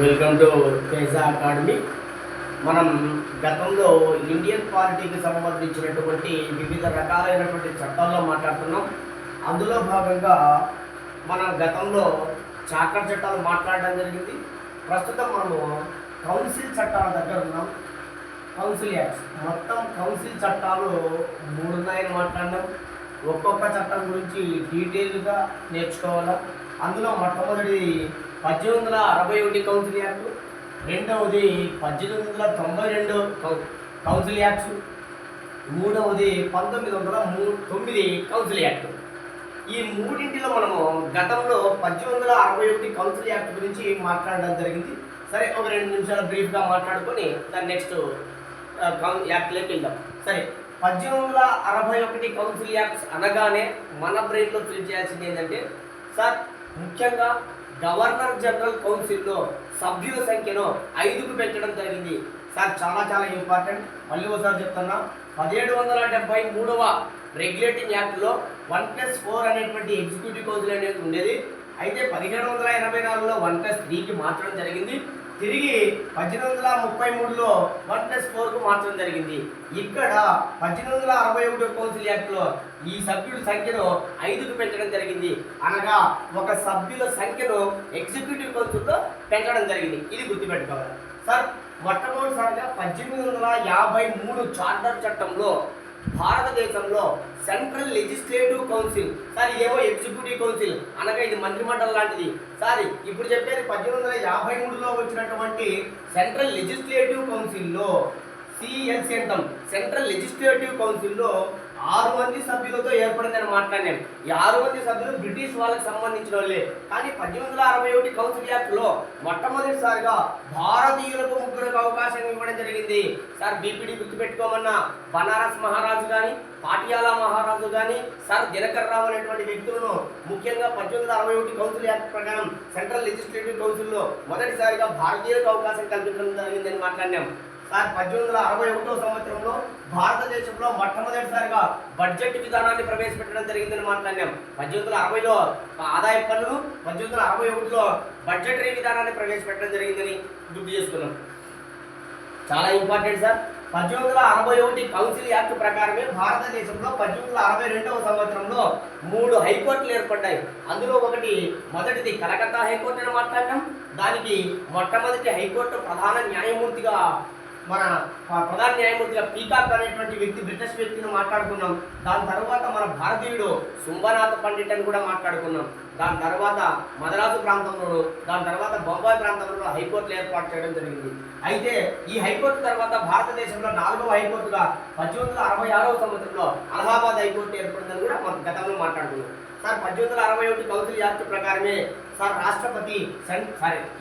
Welcome to Teja academy. మనం గతంలో Indian పాలిటీకి సంబంధించినటువంటి వివిధ రకాలైనటువంటి చట్టాల్లో మాట్లాడుతున్నాం. అందులో భాగంగా మనం గతంలో చార్టర్ చట్టాలు మాట్లాడడం జరిగింది. ప్రస్తుతం మనము కౌన్సిల్ చట్టాల దగ్గర ఉన్నాం. కౌన్సిల్ యాక్ట్స్ మొత్తం కౌన్సిల్ చట్టాలు 3 ఉన్నాయని మాట్లాడినాం. ఒక్కొక్క చట్టం గురించి డీటెయిల్గా నేర్చుకోవాలా. అందులో మొట్టమొదటి 1861 కౌన్సిల్ యాక్ట్, రెండవది 1892 కౌన్సిల్ యాక్ట్స్, మూడవది 1909 కౌన్సిల్ యాక్ట్. ఈ మూడింటిలో మనము గతంలో 1861 కౌన్సిల్ యాక్ట్ గురించి మాట్లాడడం జరిగింది. సరే, ఒక 2 నిమిషాలు బ్రీఫ్గా మాట్లాడుకొని దాని నెక్స్ట్ యాక్ట్లోకి వెళ్దాం. సరే, 1861 కౌన్సిల్ యాక్ట్స్ అనగానే మన బ్రెయిన్లో ఫిల్ చేయాల్సింది ఏంటంటే, సార్ ముఖ్యంగా గవర్నర్ జనరల్ కౌన్సిల్లో సభ్యుల సంఖ్యను 5కు పెంచడం జరిగింది. సార్ చాలా చాలా ఇంపార్టెంట్, మళ్ళీ ఒకసారి చెప్తున్నా. 1773వ రెగ్యులేటింగ్ యాక్ట్లో 1+4 అనేటువంటి ఎగ్జిక్యూటివ్ కౌన్సిల్ అనేది ఉండేది. అయితే 1784లో 1+3కి మార్చడం జరిగింది. తిరిగి 1833లో 1+4కు మార్చడం జరిగింది. ఇక్కడ 1861 కౌన్సిల్ యాక్ట్లో ఈ సభ్యుల సంఖ్యను 5కు పెంచడం జరిగింది. అనగా ఒక సభ్యుల సంఖ్యను ఎగ్జిక్యూటివ్ కౌన్సిల్లో పెంచడం జరిగింది. ఇది గుర్తుపెట్టుకోవాలి సార్. మొట్టమొదటిసారిగా 1853 చార్టర్ చట్టంలో భారతదేశంలో సెంట్రల్ లెజిస్లేటివ్ కౌన్సిల్, సార్ ఇదేమో ఎగ్జిక్యూటివ్ కౌన్సిల్ అనగా ఇది మంత్రిమండలి లాంటిది. సార్ ఇప్పుడు చెప్పేది 1853లో వచ్చినటువంటి సెంట్రల్ లెజిస్లేటివ్ కౌన్సిల్లో సిఎల్సి అంటాం. సెంట్రల్ లెజిస్లేటివ్ కౌన్సిల్లో 6 మంది సభ్యులతో ఏర్పడిందని మాట్లాడాను. ఈ 6 మంది సభ్యులు బ్రిటిష్ వాళ్ళకి సంబంధించిన వాళ్ళే. కానీ 1861 కౌన్సిల్ యాక్ట్లో మొట్టమొదటిసారిగా భారతీయులకు 3 అవకాశం ఇవ్వడం జరిగింది. సార్ బీపీడీ గుర్తుపెట్టుకోమన్నా బనారస్ మహారాజు కానీ, పాటియాలా మహారాజు కానీ, సార్ దినకర్ రావు అనేటువంటి వ్యక్తులను ముఖ్యంగా 1861 కౌన్సిల్ యాక్ట్ ప్రకారం సెంట్రల్ లెజిస్లేటివ్ కౌన్సిల్లో మొదటిసారిగా భారతీయులకు అవకాశం కల్పించడం జరిగిందని మాట్లాడినాం. సార్ 1861 సంవత్సరంలో భారతదేశంలో మొట్టమొదటిసారిగా బడ్జెట్ విధానాన్ని ప్రవేశపెట్టడం జరిగిందని మాట్లాడినాం. 1860లో ఆదాయ పన్నులు, 1861లో బడ్జెటరీ విధానాన్ని ప్రవేశపెట్టడం జరిగిందని గుర్తు చేసుకున్నాం. చాలా ఇంపార్టెంట్ సార్. 1861 కౌన్సిల్ యాక్ట్ ప్రకారమే భారతదేశంలో 1862 సంవత్సరంలో 3 హైకోర్టులు ఏర్పడ్డాయి. అందులో మొదటిది కలకత్తా హైకోర్టు అని మాట్లాడినాం. దానికి మొట్టమొదటి హైకోర్టు ప్రధాన న్యాయమూర్తిగా పీకాక్ అనేటువంటి వ్యక్తి, బ్రిటిష్ వ్యక్తిని మాట్లాడుకున్నాం. దాని తర్వాత మన భారతీయుడు శుంభనాథ్ పండిట్ అని కూడా మాట్లాడుకున్నాం. దాని తర్వాత మద్రాసు ప్రాంతంలోను, దాని తర్వాత బొంబాయి ప్రాంతంలో హైకోర్టులు ఏర్పాటు చేయడం జరిగింది. అయితే ఈ హైకోర్టు తర్వాత భారతదేశంలో 4వ హైకోర్టుగా 1866 సంవత్సరంలో అలహాబాద్ హైకోర్టు ఏర్పడిందని కూడా మనం గతంలో మాట్లాడుకున్నాం. సార్ 1861 కౌన్సిల్ యాక్ట్ ప్రకారమే సార్ రాష్ట్రపతి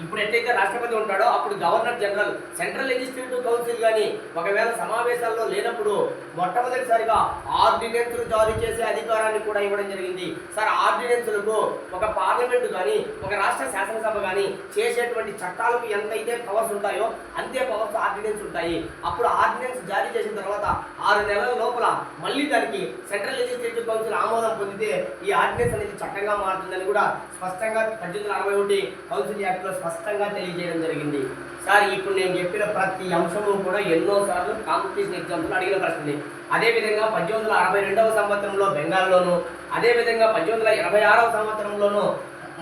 ఇప్పుడు ఎట్లయితే రాష్ట్రపతి ఉంటాడో అప్పుడు governor general central legislative council కానీ ఒకవేళ సమావేశాల్లో లేనప్పుడు మొట్టమొదటిసారిగా ఆర్డినెన్స్లు జారీ చేసే అధికారాన్ని కూడా ఇవ్వడం జరిగింది. సార్ ఆర్డినెన్స్లకు ఒక పార్లమెంటు కానీ ఒక రాష్ట్ర శాసనసభ కానీ చేసేటువంటి చట్టాలకు ఎంతైతే పవర్స్ ఉంటాయో అంతే పవర్స్ ఆర్డినెన్స్ ఉంటాయి. అప్పుడు ఆర్డినెన్స్ జారీ చేసిన తర్వాత 6 నెలల లోపల మళ్ళీ దానికి సెంట్రల్ లెజిస్లేటివ్ కౌన్సిల్ ఆమోదం పొందితే ఈ ఆర్డినెన్స్ అనేది చట్టంగా మారుతుందని కూడా స్పష్టంగా 1861 కౌన్సిల్ యాక్ట్లో స్పష్టంగా తెలియజేయడం జరిగింది. సార్ ఇప్పుడు నేను చెప్పిన ప్రతి అంశము కూడా ఎన్నోసార్లు కాంపిటీషన్ ఎగ్జామ్స్లో అడిగిన ప్రశ్నలే. అదేవిధంగా 1862 సంవత్సరంలో బెంగాల్లోను, అదేవిధంగా 1886 సంవత్సరంలోను,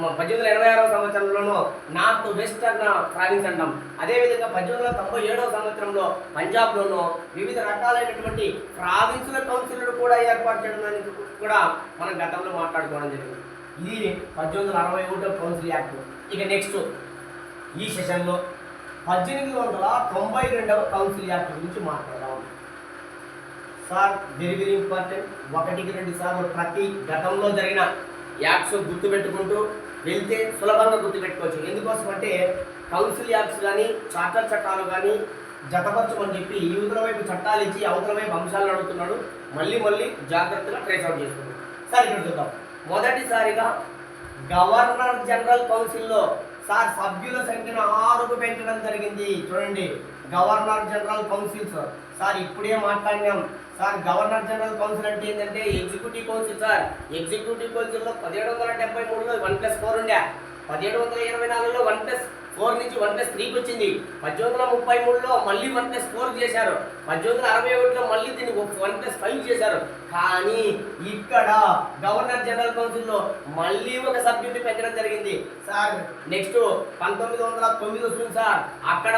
1886 సంవత్సరంలోనూ నార్త్ వెస్టర్న్ ప్రావిన్స్ అంటాం. అదేవిధంగా 1897 సంవత్సరంలో పంజాబ్లోనూ వివిధ రకాలైనటువంటి ప్రావిన్సుల కౌన్సిల్ను కూడా ఏర్పాటు చేయడం కూడా మనం గతంలో మాట్లాడుకోవడం జరిగింది. ఇది 1861 కౌన్సిల్ యాక్ట్. ఇక నెక్స్ట్ ఈ సెషన్లో 1892 కౌన్సిల్ యాక్ట్ గురించి మాట్లాడదాం. Sir very very important. 1-2 సార్లు ప్రతి గతంలో జరిగిన యాక్ట్స్ గుర్తుపెట్టుకుంటూ వెళ్తే సులభంగా గుర్తుపెట్టుకోవచ్చు. ఎందుకోసం అంటే కౌన్సిల్ యాక్ట్స్ కానీ చార్టర్ చట్టాలు కానీ జతపరచమని చెప్పి యువతల వైపు చట్టాలు ఇచ్చి అవతల వైపు అంశాలను అడుగుతున్నాడు. మళ్ళీ జాగ్రత్తగా ట్రేస్ అవుట్ చేసుకున్నాడు. సార్ ఇక్కడ చూద్దాం. మొదటిసారిగా గవర్నర్ జనరల్ కౌన్సిల్లో సార్ సభ్యుల సంఖ్యను 6కు పెంచడం జరిగింది. చూడండి, గవర్నర్ జనరల్ కౌన్సిల్స్ సార్ ఇప్పుడే మాట్లాడినాం. సార్ గవర్నర్ జనరల్ కౌన్సిల్ అంటే ఏంటంటే ఎగ్జిక్యూటివ్ కౌన్సిల్. సార్ ఎగ్జిక్యూటివ్ కౌన్సిల్లో 1773లో 1+4 ఉండే, 1724లో 1+4 4 నుంచి 1+3కి వచ్చింది. 1833లో మళ్ళీ 1+4 చేశారు. 1861లో మళ్ళీ దీన్ని 1+5 చేశారు. కానీ ఇక్కడ గవర్నర్ జనరల్ కౌన్సిల్లో మళ్ళీ ఒక సభ్యుడిని పెంచడం జరిగింది. సార్ నెక్స్ట్ 1909 వస్తుంది సార్, అక్కడ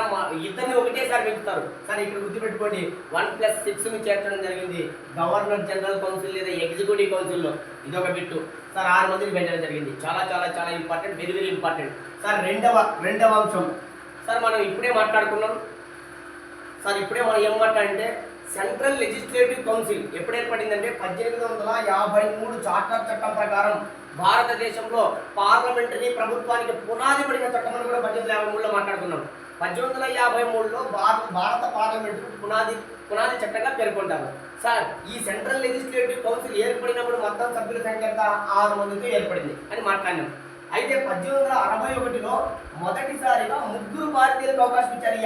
ఇద్దరిని ఒకటేసారి పెంచుతారు. సార్ ఇక్కడ గుర్తుపెట్టుకోండి, 1+6ని చేర్చడం జరిగింది గవర్నర్ జనరల్ కౌన్సిల్ లేదా ఎగ్జిక్యూటివ్ కౌన్సిల్లో. ఇదొక బిట్టు సార్. 6 మందిని పెంచడం జరిగింది. చాలా చాలా చాలా important, very very important. Sir రెండవ అంశం సార్, మనం ఇప్పుడే మాట్లాడుకున్నాం సార్. ఇప్పుడే మనం ఏం మాట్లాడంటే సెంట్రల్ లెజిస్లేటివ్ కౌన్సిల్ ఎప్పుడు ఏర్పడిందంటే 1853 చార్టర్ చట్టం ప్రకారం భారతదేశంలో పార్లమెంటరీ ప్రభుత్వానికి పునాది పడిన చట్టం అని కూడా 1853లో మాట్లాడుకున్నాం. 1853లో భారత పార్లమెంటు పునాది చట్టంగా పేర్కొంటారు. సార్ ఈ సెంట్రల్ లెజిస్లేటివ్ కౌన్సిల్ ఏర్పడినప్పుడు మొత్తం సభ్యుల సంఖ్య ఎంత? 6 మందితో ఏర్పడింది అని మాట్లాడినాం. అయితే 1861లో మొదటిసారిగా 3 భారతీయులకు అవకాశం ఇచ్చారు. ఈ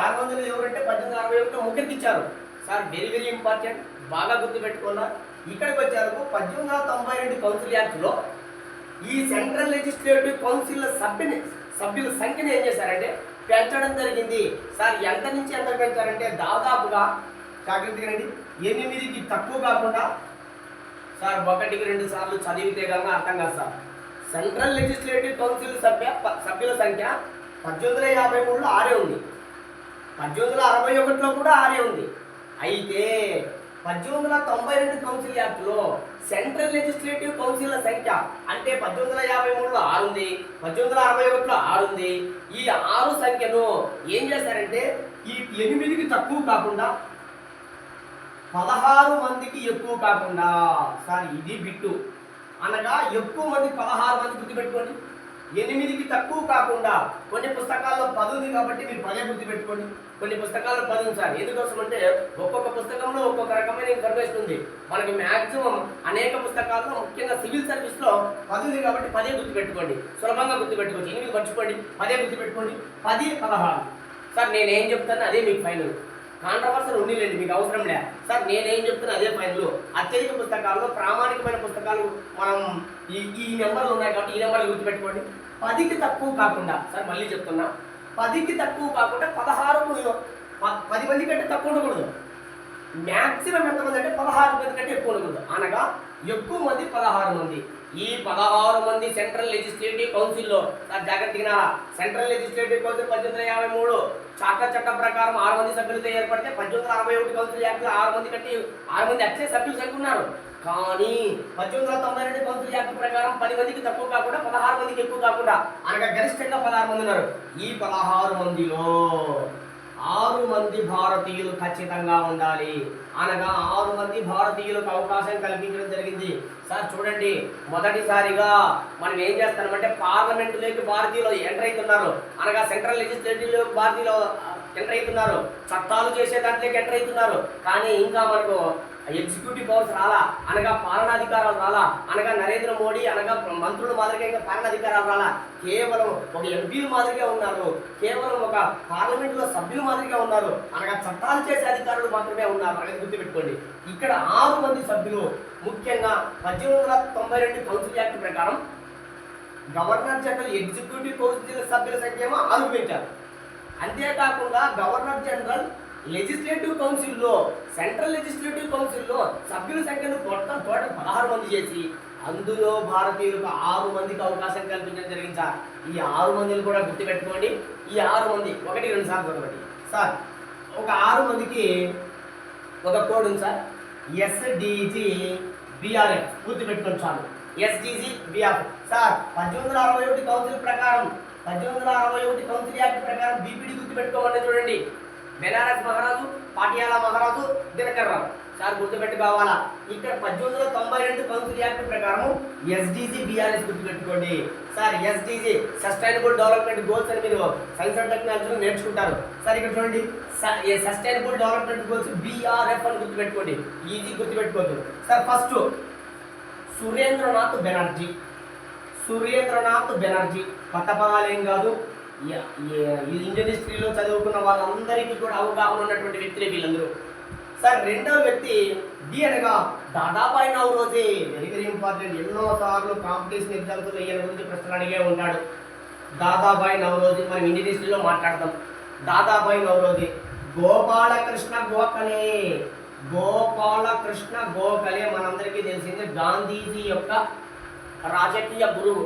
6 మందిలో ఎవరంటే 1861లో 3కి ఇచ్చారు. సార్ వెరీ వెరీ ఇంపార్టెంట్, బాగా గుర్తుపెట్టుకోవాలా. ఇక్కడికి వచ్చారు 1892 కౌన్సిల్ యాక్ట్లో ఈ సెంట్రల్ లెజిస్లేటివ్ కౌన్సిల్ సభ్యుల సంఖ్యను ఏం చేశారంటే పెంచడం జరిగింది. సార్ ఎంత నుంచి ఎంత పెంచారంటే దాదాపుగా జాగ్రత్తగా 8కి తక్కువ కాకుండా సార్ 1కి 2 సార్లు చదివితే కనుక అర్థం కాదు సార్. సెంట్రల్ లెజిస్లేటివ్ కౌన్సిల్ సభ్యుల సంఖ్య 1853లో 6 ఉంది, 1861లో కూడా 6 ఉంది. అయితే 1892 కౌన్సిల్ యాక్ట్లో సెంట్రల్ లెజిస్లేటివ్ కౌన్సిల్ సంఖ్య అంటే 1853లో 6 ఉంది, 1861లో 6 ఉంది. ఈ 6 సంఖ్యను ఏం చేశారంటే ఈ 8కి తక్కువ కాకుండా 16 మందికి ఎక్కువ కాకుండా, సార్ ఇది బిట్టు అనగా ఎక్కువ మంది 16 మంది గుర్తుపెట్టుకోండి. 8కి తక్కువ కాకుండా, కొన్ని పుస్తకాల్లో 10 ఉంది కాబట్టి మీరు 10 గుర్తుపెట్టుకోండి. కొన్ని పుస్తకాల్లో 10 ఉంది సార్. ఎందుకోసం అంటే ఒక్కొక్క పుస్తకంలో ఒక్కొక్క రకమైన ఇన్ఫర్మేషన్ ఉంది. మనకి మ్యాక్సిమం అనేక పుస్తకాల్లో ముఖ్యంగా సివిల్ సర్వీస్లో 10 ఉంది కాబట్టి 10 గుర్తుపెట్టుకోండి, సులభంగా గుర్తుపెట్టుకోవచ్చు. 8 మర్చిపోండి, 10 గుర్తుపెట్టుకోండి. 10, 16 సార్. నేనేం చెప్తాను అదే మీకు ఫైనల్. కాంట్రవర్సల్ ఉండేలేండి, మీకు అవసరం లే సార్. నేనేం చెప్తున్నా అదే ఫైనల్. అత్యధిక పుస్తకాల్లో ప్రామాణికమైన పుస్తకాలు మనం ఈ నెంబర్లు ఉన్నాయి కాబట్టి ఈ నెంబర్లు గుర్తుపెట్టుకోండి. 10కి తక్కువ కాకుండా, సార్ మళ్ళీ చెప్తున్నా, 10కి తక్కువ కాకుండా 16 10 మంది కంటే తక్కువ ఉండకూడదు. మ్యాక్సిమం ఎంతమంది అంటే 16 మంది కంటే ఎక్కువ ఉండకూడదు. అనగా ఎక్కువ మంది 16 మంది. ఈ 16 మంది సెంట్రల్ లెజిస్లేటివ్ కౌన్సిల్లో సార్ జాగ్రత్తగా సెంట్రల్ లెజిస్లేటివ్ కౌన్సిల్ 1853 చార్టర్ చట్టం ప్రకారం 6 మంది సభ్యులతో ఏర్పడితే 1861 కౌన్సిల్ యాక్ట్లో 6 మంది కంటే 6 మంది అచ్చే సభ్యులు సంఖ్య ఉన్నారు. కానీ 1892 కౌన్సిల్ యాక్ట్ ప్రకారం 10 మందికి తక్కువ కాకుండా 16 మందికి ఎక్కువ కాకుండా అనగా గరిష్టంగా 16 మంది ఉన్నారు. ఈ 16 మందిలో 6 మంది భారతీయులు ఖచ్చితంగా ఉండాలి. అనగా 6 మంది భారతీయులకు అవకాశం కల్పించడం జరిగింది. సార్ చూడండి, మొదటిసారిగా మనం ఏం చేస్తామంటే పార్లమెంటులోకి భారతీయులు ఎంటర్ అవుతున్నారు. అనగా సెంట్రల్ లెజిస్లేటివ్లో భారతీయులు ఎంటర్ అవుతున్నారు, చట్టాలు చేసే దాంట్లోకి ఎంటర్ అవుతున్నారు. కానీ ఇంకా మనకు ఎగ్జిక్యూటివ్ పవర్స్ రాలా, అనగా పాలనాధికారాలు రాలా, అనగా నరేంద్ర మోడీ అనగా మంత్రుల మాదిరిగా ఇంకా పాలనాధికారాలు రాలా. కేవలం ఒక ఎంపీలు మాదిరిగా ఉన్నారు, కేవలం ఒక పార్లమెంట్లో సభ్యులు మాదిరిగా ఉన్నారు, అనగా చట్టాలు చేసే అధికారులు మాత్రమే ఉన్నారు అనేది గుర్తుపెట్టుకోండి. ఇక్కడ 6 మంది సభ్యులు, ముఖ్యంగా 1892 కౌన్సిల్ యాక్ట్ ప్రకారం గవర్నర్ జనరల్ ఎగ్జిక్యూటివ్ కౌన్సిల్ సభ్యుల సంఖ్య 6 పెంచారు. అంతేకాకుండా గవర్నర్ జనరల్ లెజిస్లేటివ్ కౌన్సిల్లో సెంట్రల్ లెజిస్లేటివ్ కౌన్సిల్లో సభ్యుల సంఖ్యను టోటల్ 16 మంది చేసి అందులో భారతీయులకు 6 మందికి అవకాశం కల్పించడం జరిగింది సార్. ఈ 6 మందిని కూడా గుర్తుపెట్టుకోండి. ఈ 6 మంది 1, 2 సార్లు ఒకటి సార్. ఒక 6 మందికి ఒక కోడ్ ఉంది సార్, SDGBRF గుర్తుపెట్టుకోండి చాలు. SDGBRF సార్ 1861 కౌన్సిల్ ప్రకారం 1861 కౌన్సిల్ యాక్ట్ ప్రకారం BPD గుర్తుపెట్టుకోమని చూడండి. బెనారస్ మహారాజు, పాటియాలా మహారాజు, దినకర్ రావు సార్ గుర్తుపెట్టుకోవాలా. ఇక్కడ 1892 కౌన్సిల్ యాక్ట్ ప్రకారం SDGBRS గుర్తుపెట్టుకోండి sir. SDG sustainable development goals అని మీరు సైన్స్ అండ్ టెక్నాలజీలో నేర్చుకుంటారు సార్. ఇక్కడ చూడండి, సస్టైనబుల్ డెవలప్మెంట్ గోల్స్ BRF అని గుర్తుపెట్టుకోండి, ఈజీ గుర్తుపెట్టుకోవచ్చు సార్. ఫస్ట్ సురేంద్రనాథ్ బెనర్జీ, కొత్త పదాలేం కాదు. ఇండియన్ హిస్టరీలో చదువుకున్న వాళ్ళందరికీ కూడా అవగాహన ఉన్నటువంటి వ్యక్తులే వీళ్ళందరూ సార్. రెండవ వ్యక్తి డి అనగా Dadabhai Naoroji, very very important. ఎన్నో సార్లు కాంపిటీషన్ ఎగ్జామ్స్లో ఈయన గురించి ప్రశ్నలు అడిగే ఉంటాడు. దాదాబాయి నవరోజీ మనం ఇండియన్ హిస్టరీలో మాట్లాడతాం. దాదాబాయి నవరోజీ, గోపాలకృష్ణ గోఖలే. గోపాలకృష్ణ గోఖలే మనందరికీ తెలిసింది గాంధీజీ యొక్క రాజకీయ గురువు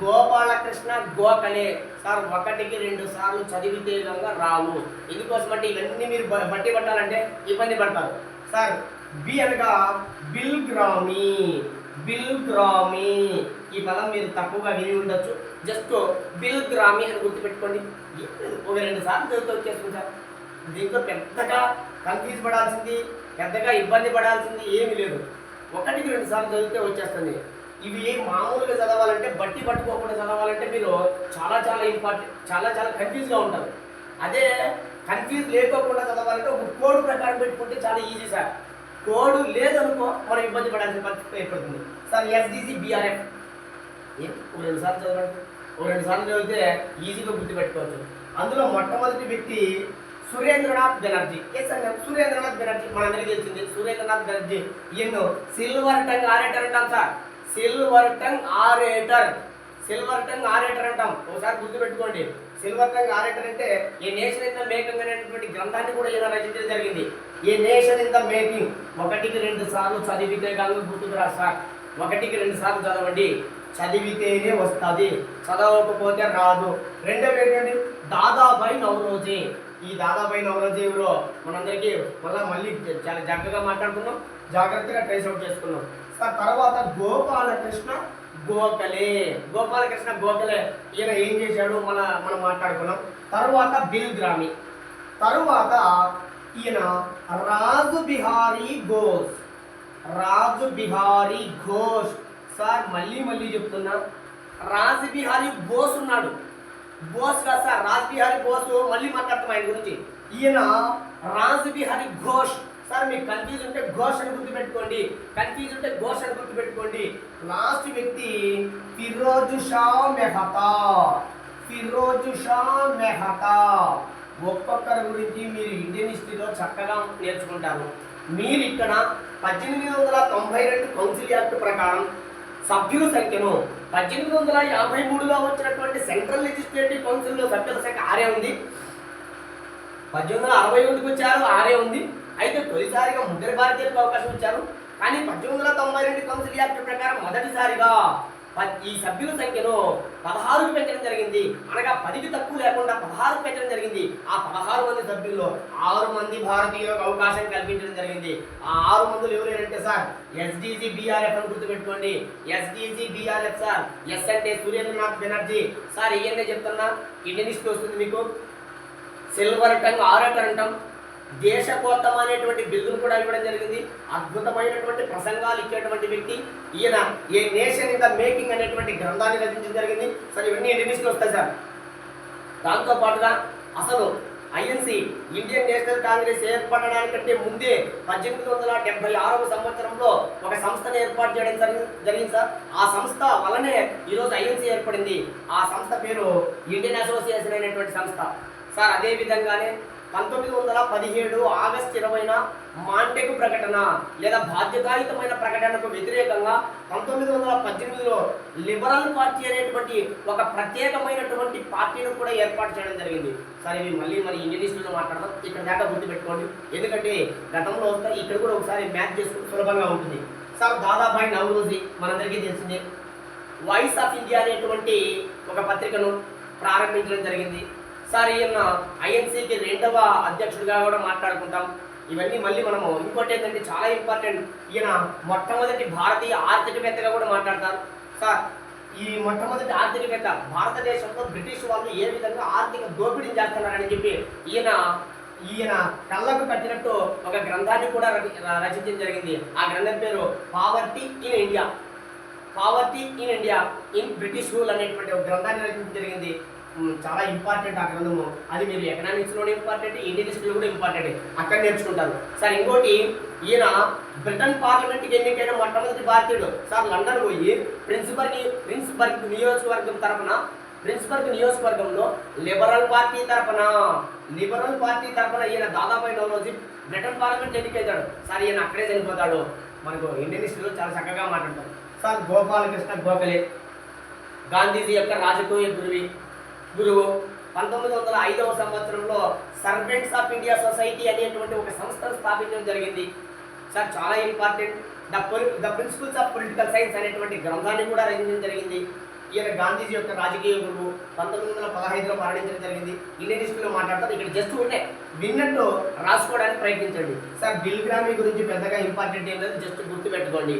గోపాలకృష్ణ గోఖలే. సార్ ఒకటికి 2 సార్లు చదివితే విధంగా రావు. ఎందుకోసం అంటే ఇవన్నీ మీరు బట్టి పట్టాలంటే ఇబ్బంది పడతారు. సార్ బి అనగా బిల్గ్రామీ. బిల్గ్రామీ ఈ పదం మీరు తక్కువగా విని ఉండొచ్చు. జస్ట్ బిల్గ్రామీ అని గుర్తుపెట్టుకోండి. ఒక 2 సార్లు చదివితే వచ్చేస్తుంది సార్. దీంట్లో పెద్దగా కన్ఫ్యూజ్ పడాల్సింది, పెద్దగా ఇబ్బంది పడాల్సింది ఏమీ లేదు. 1కి 2 సార్లు చదివితే వచ్చేస్తుంది. ఇవి మామూలుగా చదవాలంటే బట్టి పట్టుకోకుండా చదవాలంటే మీరు చాలా చాలా ఇంపార్టెంట్, చాలా చాలా కన్ఫ్యూజ్గా ఉంటారు. అదే కన్ఫ్యూజ్ లేకోకుండా చదవాలంటే ఒక కోడ్ ప్రకారం పెట్టుకుంటే చాలా ఈజీ సార్. కోడ్ లేదనుకో మనం ఇబ్బంది పడాల్సిన పరిస్థితి ఏర్పడుతుంది. సార్ ఎస్డిసి బిఆర్ఎఫ్ 2 సార్లు చదవండి. 2 సార్లు చదివితే ఈజీగా గుర్తుపెట్టుకోవచ్చు. అందులో మొట్టమొదటి వ్యక్తి సురేంద్రనాథ్ బెనర్జీ. సురేంద్రనాథ్ బెనర్జీ మనందరికీ తెలిసింది. సురేంద్రనాథ్ బెనర్జీ ఈయన సిల్వర్ టంగ్ ఆరేటర్ అంటాం sir. Silver tongue orator. Silver tongue orator అంటాం. ఒకసారి గుర్తుపెట్టుకోండి. సిల్వర్ టంగ్ ఆరేటర్ అంటే ఏ నేషన్ ఇన్ ద మేకింగ్ అనేటువంటి గ్రంథాన్ని కూడా ఈయన రచించడం జరిగింది. ఏ నేషన్ ఇన్ ద మేకింగ్ 1కి 2 సార్లు చదివితే కానీ గుర్తుకు రా సార్. 1కి 2 సార్లు చదవండి, చదివితేనే వస్తుంది, చదవకపోతే రాదు. రెండవ ఏంటండి దాదాబాయి నవరోజీ. ఈ దాదాబాయి నవరోజీ ఎవరో మనందరికీ మళ్ళీ చాలా జాగ్రత్తగా మాట్లాడుకున్నాం, జాగ్రత్తగా ట్రేస్ అవుట్ చేసుకున్నాం. తర్వాత గోపాలకృష్ణ గోఖలే. గోపాలకృష్ణ గోఖలే ఈయన ఏం చేశాడు మనం మాట్లాడుకున్నాం. తర్వాత బిల్గ్రామీ. తరువాత ఈయన రాజు బిహారీ ఘోష్. రాజు బిహారీ ఘోష్. సార్ మళ్ళీ చెప్తున్నా, రాజు బిహారీ బోస్ ఉన్నాడు. బోస్ కాదు సార్, రాజు బిహారీ బోస్. మళ్ళీ మాట్లాడతాం ఆయన గురించి. ఈయన రాజు బిహారీ ఘోష్. సార్ మీకు కన్ఫ్యూజ్ ఉంటే ఘోష్ అని గుర్తుపెట్టుకోండి, కన్ఫ్యూజ్ ఉంటే ఘోష్ అని గుర్తుపెట్టుకోండి. లాస్ట్ వ్యక్తి ఫిరోజ్ షా మెహతా. ఫిరోజ్ షా మెహతా. ఒక్కొక్కరి గురించి మీరు ఇండియన్ హిస్టరీలో చక్కగా నేర్చుకుంటారు. మీరు ఇక్కడ 1892 కౌన్సిల్ యాక్ట్ ప్రకారం సభ్యుల సంఖ్యను 1853లో వచ్చినటువంటి సెంట్రల్ లెజిస్లేటివ్ కౌన్సిల్లో సభ్యుల సంఖ్య 6 ఉంది. 1861కి వచ్చారు 6 ఉంది. అయితే తొలిసారిగా ముగ్గురు భారతీయులకు అవకాశం ఇచ్చారు. కానీ 1892 కౌన్సిల్ యాక్ట్ ప్రకారం మొదటిసారిగా ఈ సభ్యుల సంఖ్యను 16కు పెంచడం జరిగింది. అనగా 10కి తక్కువ లేకుండా 16కు పెంచడం జరిగింది. ఆ 16 మంది సభ్యుల్లో 6 మంది భారతీయులకు అవకాశం కల్పించడం జరిగింది. ఆ 6 మందులు ఎవరంటే సార్ ఎస్డిజి బిఆర్ఎఫ్ అని గుర్తుపెట్టుకోండి. SDG బిఆర్ఎఫ్ sir. ఎస్ అంటే సురేంద్రనాథ్ బెనర్జీ సార్. ఈయనే చెప్తున్నా, ఇండియన్ హిస్టరీ వస్తుంది మీకు. సిల్వర్ టంగ్ ఆరేటర్ అంటాం. దేశకోత్తం అనేటువంటి బిల్లును కూడా ఇవ్వడం జరిగింది. అద్భుతమైనటువంటి ప్రసంగాలు ఇచ్చేటువంటి వ్యక్తి ఈయన. ఏ నేషన్ ఇన్ ద మేకింగ్ అనేటువంటి గ్రంథాన్ని రచించడం జరిగింది. సార్ ఇవన్నీ ఇండియన్స్లో వస్తాయి సార్. దాంతోపాటుగా అసలు ఐఎన్సి ఇండియన్ నేషనల్ కాంగ్రెస్ ఏర్పడడానికంటే ముందే 1876వ సంవత్సరంలో ఒక సంస్థను ఏర్పాటు చేయడం జరిగింది సార్. ఆ సంస్థ వల్లనే ఈరోజు ఐఎన్సి ఏర్పడింది. ఆ సంస్థ పేరు ఇండియన్ అసోసియేషన్ అనేటువంటి సంస్థ సార్. అదేవిధంగానే 1917 ఆగస్టు 20న మాంటెగు ప్రకటన లేదా బాధ్యతాయుతమైన ప్రకటనకు వ్యతిరేకంగా 1918లో లిబరల్ పార్టీ అనేటువంటి ఒక ప్రత్యేకమైనటువంటి పార్టీని కూడా ఏర్పాటు చేయడం జరిగింది. సరే ఇవి మళ్ళీ మన ఇండియన్ హిస్టరీలో మాట్లాడదాం. ఇక్కడ దాకా గుర్తుపెట్టుకోండి, ఎందుకంటే గతంలో వస్తే ఇక్కడ కూడా ఒకసారి మ్యాచ్ చేసుకుంటే సులభంగా ఉంటుంది సార్. దాదాబాయి నవరోజీ మనందరికీ తెలిసిందే. వాయిస్ ఆఫ్ ఇండియా అనేటువంటి ఒక పత్రికను ప్రారంభించడం జరిగింది సార్. ఈయన ఐఎన్సీకి 2వ అధ్యక్షుడిగా కూడా మాట్లాడుకుంటాం. ఇవన్నీ మళ్ళీ మనము ఇంకోటి ఏంటంటే చాలా ఇంపార్టెంట్, ఈయన మొట్టమొదటి భారతీయ ఆర్థికవేత్తగా కూడా మాట్లాడతారు సార్. ఈ మొట్టమొదటి ఆర్థికవేత్త, భారతదేశంలో బ్రిటిష్ వాళ్ళు ఏ విధంగా ఆర్థిక దోపిడీ చేస్తున్నారని చెప్పి ఈయన కళ్ళకు కట్టినట్టు ఒక గ్రంథాన్ని కూడా రచించడం జరిగింది. ఆ గ్రంథం పేరు poverty in India. Poverty in India in British rule అనేటువంటి ఒక గ్రంథాన్ని రచించడం జరిగింది. చాలా ఇంపార్టెంట్ ఆ గ్రంథము. అది మీరు ఎకనామిక్స్లోనే ఇంపార్టెంట్, ఇండియన్ హిస్టరీలో కూడా ఇంపార్టెంట్, అక్కడ నేర్చుకుంటారు సార్. ఇంకోటి ఈయన బ్రిటన్ పార్లమెంట్కి ఎన్నికైన మొట్టమొదటి భారతీయుడు సార్. లండన్ పోయి ప్రిన్స్బర్గ్ నియోజకవర్గం తరఫున, ప్రిన్స్బర్గ్ నియోజకవర్గంలో లిబరల్ పార్టీ తరఫున ఈయన దాదాబాయి నవరోజీ బ్రిటన్ పార్లమెంట్ ఎన్నికైతాడు సార్. ఈయన అక్కడే చనిపోతాడు. మనకు ఇండియన్ హిస్టరీలో చాలా చక్కగా మాట్లాడతారు సార్. గోపాలకృష్ణ గోఖలే గాంధీజీ యొక్క రాజకీయ గురువి. గురువు 1905వ సంవత్సరంలో సర్వెంట్స్ ఆఫ్ ఇండియా సొసైటీ అనేటువంటి ఒక సంస్థను స్థాపించడం జరిగింది. సార్ చాలా important. The principles of political science అనేటువంటి గ్రంథాన్ని కూడా రచించడం జరిగింది. ఈయన గాంధీజీ యొక్క రాజకీయ గురువు. 1915లో మరణించడం జరిగింది. ఇండియన్ హిస్టరీలో మాట్లాడతారు. ఇక్కడ జస్ట్ ఉంటే విన్నట్టు రాసుకోవడానికి ప్రయత్నించండి. సార్ బిల్ గ్రామీ గురించి పెద్దగా ఇంపార్టెంట్ ఏం లేదు, జస్ట్ గుర్తుపెట్టుకోండి.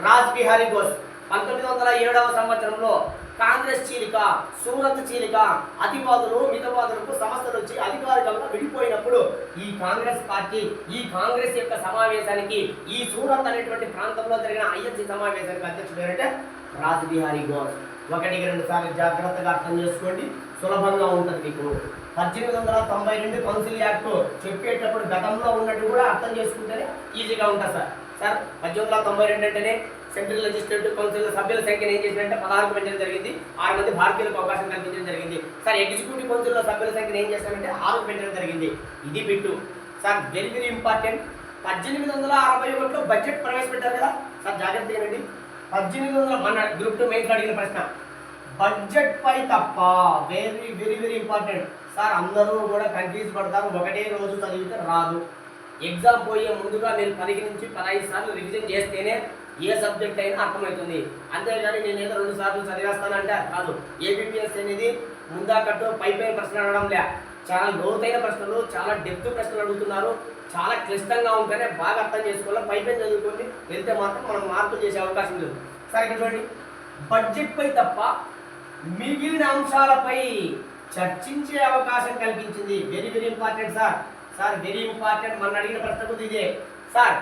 రాజ్ బిహారీ బోస్ 1907వ సంవత్సరంలో కాంగ్రెస్ చీలిక, సూరత్ చీలిక, అతివాదులు మితవాదులకు సమస్యలు వచ్చి అధికారికంగా విడిపోయినప్పుడు ఈ కాంగ్రెస్ పార్టీ ఈ కాంగ్రెస్ యొక్క సమావేశానికి ఈ సూరత్ అనేటువంటి ప్రాంతంలో జరిగిన ఐఎన్సీ సమావేశానికి అధ్యక్షుడు ఏంటంటే రాజ్ బిహారీ బోస్. ఒకటికి రెండు సార్లు జాగ్రత్తగా అర్థం చేసుకోండి, సులభంగా ఉంటుంది మీకు. 1892 కౌన్సిల్ యాక్ట్ చెప్పేటప్పుడు గతంలో ఉన్నట్టు కూడా అర్థం చేసుకుంటేనే ఈజీగా ఉంటుంది సార్. సార్ 1892 అంటేనే సెంట్రల్ లెజిస్లేటివ్ కౌన్సిల్ సభ్యుల సంఖ్యను ఏం చేసినట్టే 16కు పెంచడం జరిగింది. 6 మంది భారతీయులకు అవకాశం కల్పించడం జరిగింది. సార్ ఎగ్జిక్యూటివ్ కౌన్సిల్లో సభ్యుల సంఖ్యను ఏం చేశారంటే 6కు పెంచడం జరిగింది. ఇది bit sir, very very important. 1861లో బడ్జెట్ ప్రవేశపెట్టారు కదా సార్, జాగ్రత్తగా వినండి. 1800 మన గ్రూప్ 2 మెయిన్స్ అడిగిన ప్రశ్న బడ్జెట్ పై తప్ప. Very very very important sir. అందరూ కూడా కన్ఫ్యూజ్ పడతారు, ఒకటే రోజు చదివితే రాదు. ఎగ్జామ్ పోయే ముందుగా మీరు 10 నుంచి 15 సార్లు రివిజన్ చేస్తేనే ఏ సబ్జెక్ట్ అయినా అర్థమవుతుంది. అంతేగాని నేను ఏదో 2 సార్లు చదివేస్తానంటే కాదు. ఏబిపిఎస్ అనేది ముందా కట్టు పై ప్రశ్నలు అడగడం లే, చాలా లోతైన ప్రశ్నలు, చాలా డెప్త్ ప్రశ్నలు అడుగుతున్నారు. చాలా క్లిష్టంగా ఉంటేనే బాగా అర్థం చేసుకోవాలి. పై చదువుకొని వెళ్తే మాత్రం మనం మార్పులు చేసే అవకాశం లేదు. సరే ఇక్కడ చూడండి, బడ్జెట్ పై తప్ప మిగిలిన అంశాలపై చర్చించే అవకాశం కల్పించింది. Very very important sir. Sir very important, మన అడిగిన ప్రశ్న ఇదే సార్.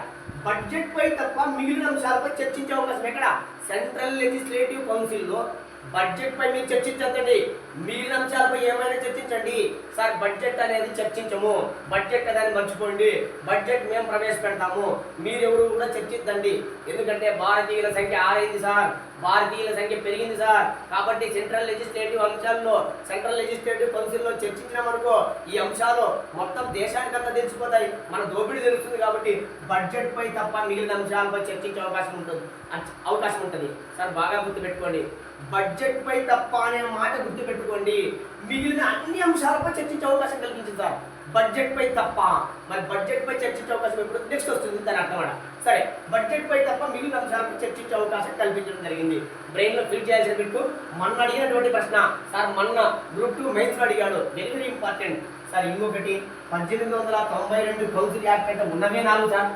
బడ్జెట్ పై తప్ప మిగిలిన అంశాలపై చర్చించే అవకాశం ఎక్కడ? సెంట్రల్ లెజిస్లేటివ్ కౌన్సిల్లో బడ్జెట్ పై మీరు చర్చించండి, మిగిలిన అంశాలపై ఏమైనా చర్చించండి. సార్ బడ్జెట్ అనేది చర్చించము, బడ్జెట్ అనేది మర్చిపోండి, బడ్జెట్ మేము ప్రవేశపెడతాము, మీరెవరు కూడా చర్చించండి. ఎందుకంటే భారతీయుల సంఖ్య ఆరైంది సార్, భారతీయుల సంఖ్య పెరిగింది సార్. కాబట్టి సెంట్రల్ లెజిస్లేటివ్ అంశాల్లో సెంట్రల్ లెజిస్లేటివ్ కౌన్సిల్లో చర్చించినామనుకో ఈ అంశాలు మొత్తం దేశానికంతా తెలిసిపోతాయి, మన దోపిడీ తెలుస్తుంది. కాబట్టి బడ్జెట్ పై తప్ప మిగిలిన అంశాలపై చర్చించే అవకాశం ఉంటుంది సార్. బాగా గుర్తుపెట్టుకోండి, బడ్జెట్ పై తప్ప అనే మాట గుర్తుపెట్టుకోండి. మిగిలిన అన్ని అంశాలపై చర్చించే అవకాశం కల్పించింది సార్, బడ్జెట్ పై తప్ప. మరి బడ్జెట్ పై చర్చించే అవకాశం ఎప్పుడు నెక్స్ట్ వస్తుంది దాని అర్థమాట. సరే, బడ్జెట్ పై తప్ప మిగిలిన అంశాలపై చర్చించే అవకాశం కల్పించడం జరిగింది. బ్రెయిన్ లో ఫిల్ చేయాల్సిన మీకు మొన్న అడిగినటువంటి ప్రశ్న సార్, మొన్న గ్రూప్ 2 మెయిన్స్ లో అడిగాడు. Very very important sir. ఇంకొకటి 1892 కౌన్సిల్ యాక్ట్ అంటే ఉన్నవే 4 సార్.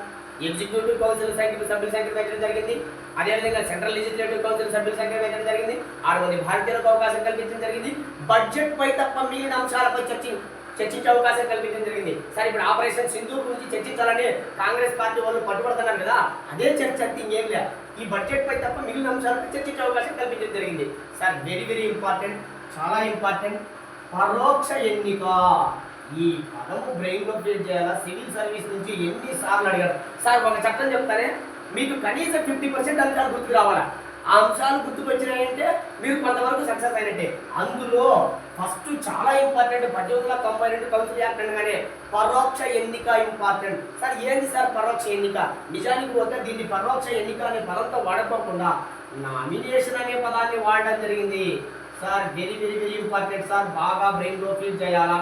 ఎగ్జిక్యూటివ్ కౌన్సిల్ సభ్యుల సంఖ్య పెంచడం జరిగింది. అదేవిధంగా సెంట్రల్ లెజిస్లేటివ్ కౌన్సిల్ సభ్యుల సంఖ్య పెంచడం జరిగింది. 6 మంది భారతీయులకు అవకాశం కల్పించడం జరిగింది. బడ్జెట్ పై తప్ప మిగిలిన అంశాలపై చర్చించే అవకాశం కల్పించడం జరిగింది. సరే, ఇప్పుడు ఆపరేషన్ సింధూర్ గురించి చర్చించాలని కాంగ్రెస్ పార్టీ వాళ్ళు పట్టుబడుతున్నారు కదా, అదే చర్చ ఇంకేం లేదు. ఈ బడ్జెట్ పై తప్ప మిగిలిన అంశాలపై చర్చించే అవకాశం కల్పించడం జరిగింది. సార్ వెరీ వెరీ ఇంపార్టెంట్, చాలా ఇంపార్టెంట్. పరోక్ష ఎన్నిక, ఈ పదము బ్రెయిన్ లో ఫీల్ చేయాలా. సివిల్ సర్వీస్ నుంచి ఎన్నిసార్లు అడిగారు సార్. ఒక చట్టం చెప్తానే మీకు కనీసం 50% అంశాలు గుర్తుకు రావాలా. ఆ అంశాలు గుర్తుకొచ్చినాయంటే మీరు కొంతవరకు సక్సెస్ అయినట్టే. అందులో ఫస్ట్ చాలా ఇంపార్టెంట్ 1892 కౌన్సిల్ యాక్ట్ అనగానే పరోక్ష ఎన్నిక ఇంపార్టెంట్ సార్. ఏంటి సార్ పరోక్ష ఎన్నిక? నిజానికి పోతే దీన్ని పరోక్ష ఎన్నిక అనే పదంతో వాడుకోకుండా నామినేషన్ అనే పదాన్ని వాడడం జరిగింది sir. Very very very important sir. బాగా బ్రెయిన్ లో ఫీల్ చేయాలా,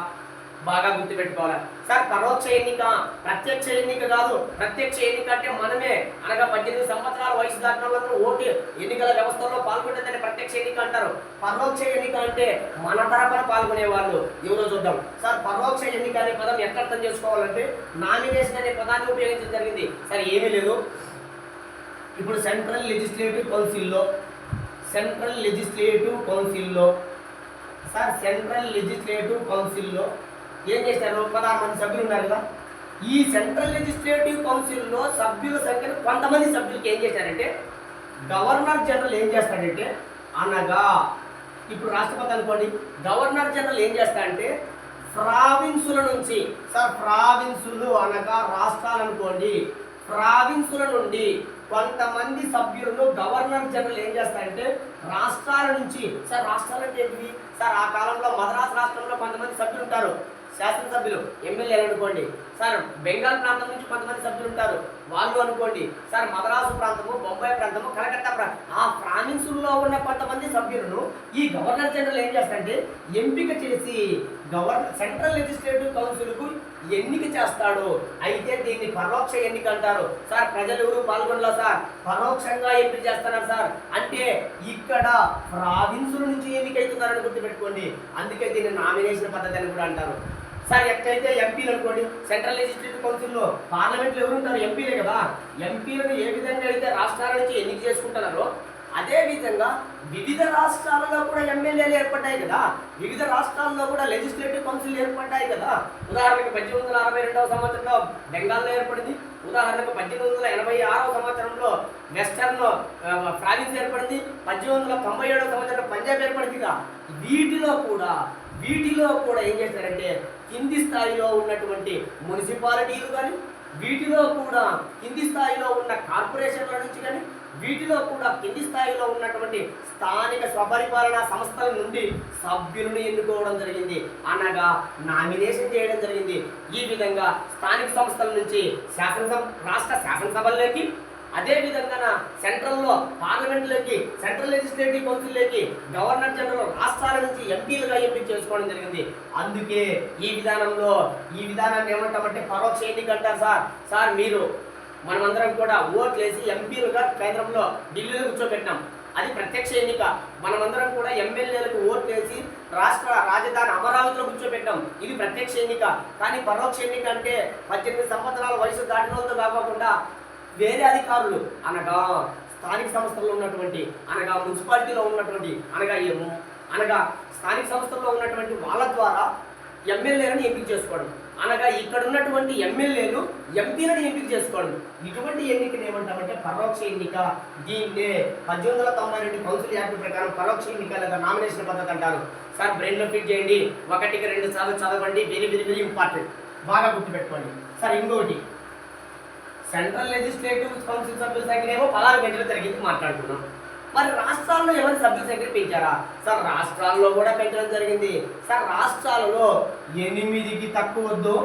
బాగా గుర్తుపెట్టుకోవాలి సార్. పరోక్ష ఎన్నిక ప్రత్యక్ష ఎన్నిక కాదు. ప్రత్యక్ష ఎన్నిక అంటే మనమే, అనగా 18 సంవత్సరాల వయసు దాటిన వాళ్ళందరూ ఓటు ఎన్నికల వ్యవస్థలో పాల్గొంటుందని ప్రత్యక్ష ఎన్నిక అంటారు. పరోక్ష ఎన్నిక అంటే మన తరపున పాల్గొనే వాళ్ళు ఎవరో చూద్దాం సార్. పరోక్ష ఎన్నిక అనే పదం ఎట్లా అర్థం చేసుకోవాలంటే నామినేషన్ అనే పదాన్ని ఉపయోగించడం జరిగింది సార్. ఏమీ లేదు, ఇప్పుడు సెంట్రల్ లెజిస్లేటివ్ కౌన్సిల్లో సార్, సెంట్రల్ లెజిస్లేటివ్ కౌన్సిల్లో ఏం చేశారు? 16 మంది సభ్యులు ఉన్నారు కదా. ఈ సెంట్రల్ లెజిస్లేటివ్ కౌన్సిల్లో సభ్యుల సంఖ్యను కొంతమంది సభ్యులకి ఏం చేశారంటే గవర్నర్ జనరల్ ఏం చేస్తాడంటే, అనగా ఇప్పుడు రాష్ట్రపతి అనుకోండి, గవర్నర్ జనరల్ ఏం చేస్తాడంటే ప్రావిన్సుల నుంచి సార్, ప్రావిన్సులు అనగా రాష్ట్రాలు అనుకోండి, ప్రావిన్సుల నుండి కొంతమంది సభ్యులను గవర్నర్ జనరల్ ఏం చేస్తారంటే రాష్ట్రాల నుంచి సార్. రాష్ట్రాలు అంటే ఏంటివి సార్? ఆ కాలంలో మద్రాసు రాష్ట్రంలో కొంతమంది సభ్యులు ఉంటారు, శాసనసభ్యులు, ఎమ్మెల్యేలు అనుకోండి సార్ బెంగాల్ ప్రాంతం నుంచి కొంతమంది సభ్యులు ఉంటారు, వాళ్ళు అనుకోండి సార్ మద్రాసు ప్రాంతము, బొంబాయి ప్రాంతము, కలకత్తా ఆ ప్రావిన్సుల్లో ఉన్న కొంతమంది సభ్యులను ఈ గవర్నర్ జనరల్ ఏం చేస్తాడంటే ఎంపిక చేసి సెంట్రల్ లెజిస్లేటివ్ కౌన్సిల్కు ఎన్నిక చేస్తాడు. అయితే దీన్ని పరోక్ష ఎన్నిక అంటారు. సార్ ప్రజలు ఎవరు పాల్గొనలా సార్, పరోక్షంగా ఎంపిక చేస్తున్నారు సార్. అంటే ఇక్కడ ప్రావిన్సుల నుంచి ఎన్నికైతున్నారని గుర్తుపెట్టుకోండి. అందుకే దీన్ని నామినేషన్ పద్ధతి అని కూడా అంటారు. సార్ ఎక్కడైతే ఎంపీలు అనుకోండి, సెంట్రల్ లెజిస్లేటివ్ కౌన్సిల్లో పార్లమెంట్లో ఎవరు ఉంటారు? ఎంపీలే కదా. ఎంపీలను ఏ విధంగా అయితే రాష్ట్రాల నుంచి ఎన్నిక చేసుకుంటున్నారో అదే విధంగా వివిధ రాష్ట్రాలలో కూడా ఎమ్మెల్యేలు ఏర్పడ్డాయి కదా, వివిధ రాష్ట్రాల్లో కూడా లెజిస్లేటివ్ కౌన్సిల్ ఏర్పడ్డాయి కదా. ఉదాహరణకు 1862వ సంవత్సరంలో బెంగాల్లో ఏర్పడింది, ఉదాహరణకు 1886వ సంవత్సరంలో వెస్టర్న్ ప్రావిన్స్ ఏర్పడింది, 1897వ సంవత్సరంలో పంజాబ్ ఏర్పడింది కదా. వీటిలో కూడా ఏం చేస్తారంటే కింది స్థాయిలో ఉన్నటువంటి మున్సిపాలిటీలు కానీ, వీటిలో కూడా కింది స్థాయిలో ఉన్న కార్పొరేషన్ల నుంచి కానీ, వీటిలో కూడా కింది స్థాయిలో ఉన్నటువంటి స్థానిక స్వపరిపాలనా సంస్థల నుండి సభ్యులను ఎన్నుకోవడం జరిగింది, అనగా నామినేషన్ చేయడం జరిగింది. ఈ విధంగా స్థానిక సంస్థల నుంచి రాష్ట్ర శాసనసభల్లోకి, అదేవిధంగా సెంట్రల్లో పార్లమెంట్లోకి, సెంట్రల్ లెజిస్లేటివ్ కౌన్సిల్లోకి గవర్నర్ జనరల్ రాష్ట్రాల నుంచి ఎంపీలుగా ఎంపిక చేసుకోవడం జరిగింది. అందుకే ఈ విధానాన్ని ఏమంటామంటే పరోక్ష ఎన్నిక అంటారు సార్. మనమందరం కూడా ఓట్లేసి ఎంపీలుగా కేంద్రంలో ఢిల్లీలో కూర్చోబెట్టినాం, అది ప్రత్యక్ష ఎన్నిక. మనమందరం కూడా ఎమ్మెల్యేలకు ఓట్లేసి రాష్ట్ర రాజధాని అమరావతిలో కూర్చోబెట్టాం, ఇది ప్రత్యక్ష ఎన్నిక. కానీ పరోక్ష ఎన్నిక అంటే 18 సంవత్సరాల వయసు దాటిన వాళ్ళతో కాకుండా వేరే అధికారులు, అనగా స్థానిక సంస్థల్లో ఉన్నటువంటి, అనగా మున్సిపాలిటీలో ఉన్నటువంటి, అనగా స్థానిక సంస్థల్లో ఉన్నటువంటి వాళ్ళ ద్వారా ఎమ్మెల్యేలను ఎంపిక చేసుకోవడం, అనగా ఇక్కడ ఉన్నటువంటి ఎమ్మెల్యేలు ఎంపీలను ఎంపిక చేసుకోవడం. ఇటువంటి ఎన్నికను ఏమంటామంటే పరోక్ష ఎన్నిక. దీన్నే 1892 కౌన్సిల్ యాక్ట్ ప్రకారం పరోక్ష ఎన్నిక లేదా నామినేషన్ పద్ధతి అంటారు. సార్ బ్రెయిన్లో ఫిట్ చేయండి, 1-2 సార్లు చదవండి, వెరీ వెరీ వెరీ ఇంపార్టెంట్, బాగా గుర్తుపెట్టుకోండి. సార్ ఇంకోటి, సెంట్రల్ లెజిస్లేటివ్ కౌన్సిల్ సభ్యుల సంఖ్య ఏమో 16 గంటల తరగతి మాట్లాడుకున్నాం. మరి రాష్ట్రాల్లో ఎవరి సభ్యుల సంఖ్య పెంచారా? సార్ రాష్ట్రాల్లో కూడా పెంచడం జరిగింది. సార్ రాష్ట్రాలలో 8కి తక్కువ వద్దు,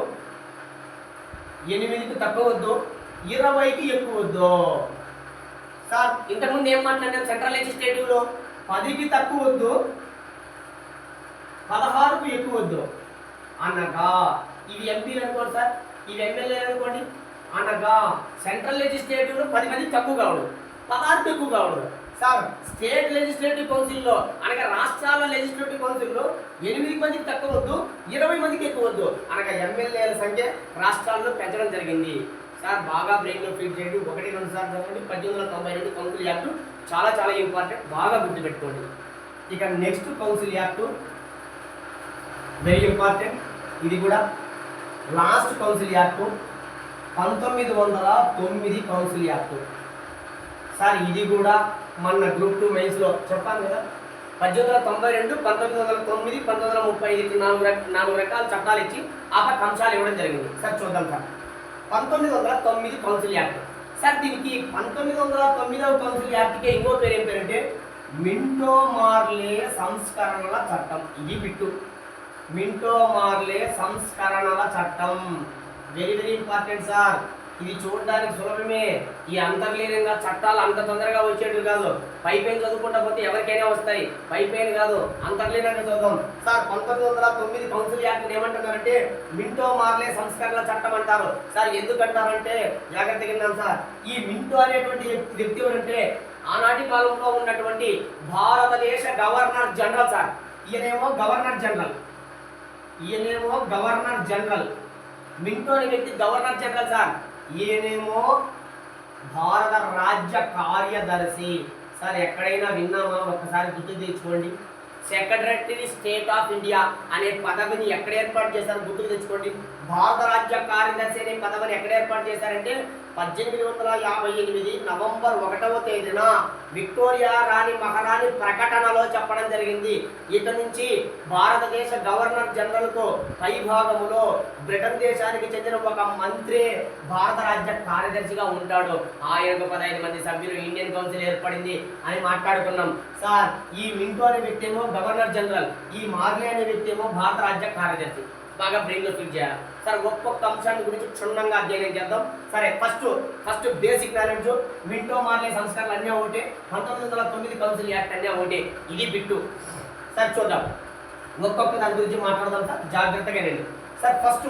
20కి ఎక్కువ వద్దు. సార్ ఇంతకుముందు ఏం మాట్లాడినాం, సెంట్రల్ లెజిస్లేటివ్లో 10కి తక్కువ వద్దు, 16కు ఎక్కువ వద్దు, అనగా ఇవి ఎంపీలు అనుకోండి సార్, ఇవి ఎమ్మెల్యేలు అనుకోండి, అనగా సెంట్రల్ లెజిస్లేటివ్లో 10 మందికి తక్కువ కావడం, 16కి ఎక్కువ కావడం. సార్ స్టేట్ లెజిస్లేటివ్ కౌన్సిల్లో, అనగా రాష్ట్రాల లెజిస్లేటివ్ కౌన్సిల్లో 8 మందికి తక్కువ వద్దు, 20 మందికి ఎక్కువ వద్దు, అనగా ఎమ్మెల్యేల సంఖ్య రాష్ట్రాల్లో పెంచడం జరిగింది. సార్ బాగా బ్రెయిన్లో ఫీడ్ చేయండి, 1-2 సార్లు చదవండి. 1892 కౌన్సిల్ యాక్ట్ చాలా చాలా ఇంపార్టెంట్, బాగా గుర్తుపెట్టుకోండి. ఇక next council act very important, ఇది కూడా last council act 1909 council act. Sir ఇది కూడా మన గ్రూప్ 2 మెయిన్స్లో చెప్పాను కదా, 1892, 1909, 1935 నాలుగు రకాల చట్టాలు ఇచ్చి ఆపై అంశాలు ఇవ్వడం జరిగింది. సార్ చూద్దాం సార్ 1909 కౌన్సిల్ యాక్ట్. సార్ దీనికి 1909వ కౌన్సిల్ యాక్ట్కి ఇంకో పేరు ఏం పేరంటే మింటో మార్లే సంస్కరణల చట్టం. ఇది బిట్టు, మింటో మార్లే సంస్కరణల చట్టం, వెరీ వెరీ ఇంపార్టెంట్ సార్. ఇది చూడడానికి సులభమే, ఈ అంతర్లీనంగా చట్టాలు అంత తొందరగా వచ్చేటివి కాదు. పైపైన చదువుకుంటా పోతే ఎవరికైనా వస్తాయి, పైపైన కాదు, అంతర్లీనంగా చదువుదాం. సార్ 1909 కౌన్సిల్ యాక్ట్ ఏమంటున్నారంటే మింటో మార్లే సంస్కరణల చట్టం అంటారు. సార్ ఎందుకంటారంటే జాగ్రత్తగా విన్నాం సార్. ఈ మింటో అనేటువంటి వ్యక్తి ఎవరంటే ఆనాటి కాలంలో ఉన్నటువంటి భారతదేశ గవర్నర్ జనరల్ సార్. ఈయనేమో గవర్నర్ జనరల్, మింటో అనే వ్యక్తి గవర్నర్ జనరల్ సార్. ఈయనేమో భారత రాజ్య కార్యదర్శి. సార్ ఎక్కడైనా విన్నామా? ఒకసారి గుర్తు తెచ్చుకోండి. సెక్రటరీ స్టేట్ ఆఫ్ ఇండియా అనే పదవిని ఎక్కడ ఏర్పాటు చేశారు గుర్తుకు తెచ్చుకోండి. భారత రాజ్య కార్యదర్శి అనే పదవిని ఎక్కడ ఏర్పాటు చేశారంటే 1858 నవంబర్ 1వ తేదీన విక్టోరియా రాణి మహారాణి ప్రకటనలో చెప్పడం జరిగింది. ఇక నుంచి భారతదేశ గవర్నర్ జనరల్కు పై భాగములో బ్రిటన్ దేశానికి చెందిన ఒక మంత్రి భారత రాజ్య కార్యదర్శిగా ఉంటాడు. ఆయనకు 15 మంది సభ్యులు ఇండియన్ కౌన్సిల్ ఏర్పడింది అని మాట్లాడుకున్నాం. సార్ ఈ మింటో అనే వ్యక్తి ఏమో గవర్నర్ జనరల్, ఈ మార్లే అనే వ్యక్తి ఏమో భారత రాజ్య కార్యదర్శి. బాగా బ్రెయిన్లో ఫిట్ చేయాలి. సరే ఒక్కొక్క అంశాన్ని గురించి క్షుణ్ణంగా అధ్యయనం చేద్దాం. సరే ఫస్ట్ బేసిక్ నాలెడ్జ్, మింటో మార్లే సంస్కరణలు అన్నీ ఒకటి, 1909 కౌన్సిల్ యాక్ట్ అన్నీ ఒకటి, ఇది బిట్టు. సరే చూద్దాం, ఒక్కొక్క దాని గురించి మాట్లాడదాం సార్, జాగ్రత్తగా రండి. సార్ ఫస్ట్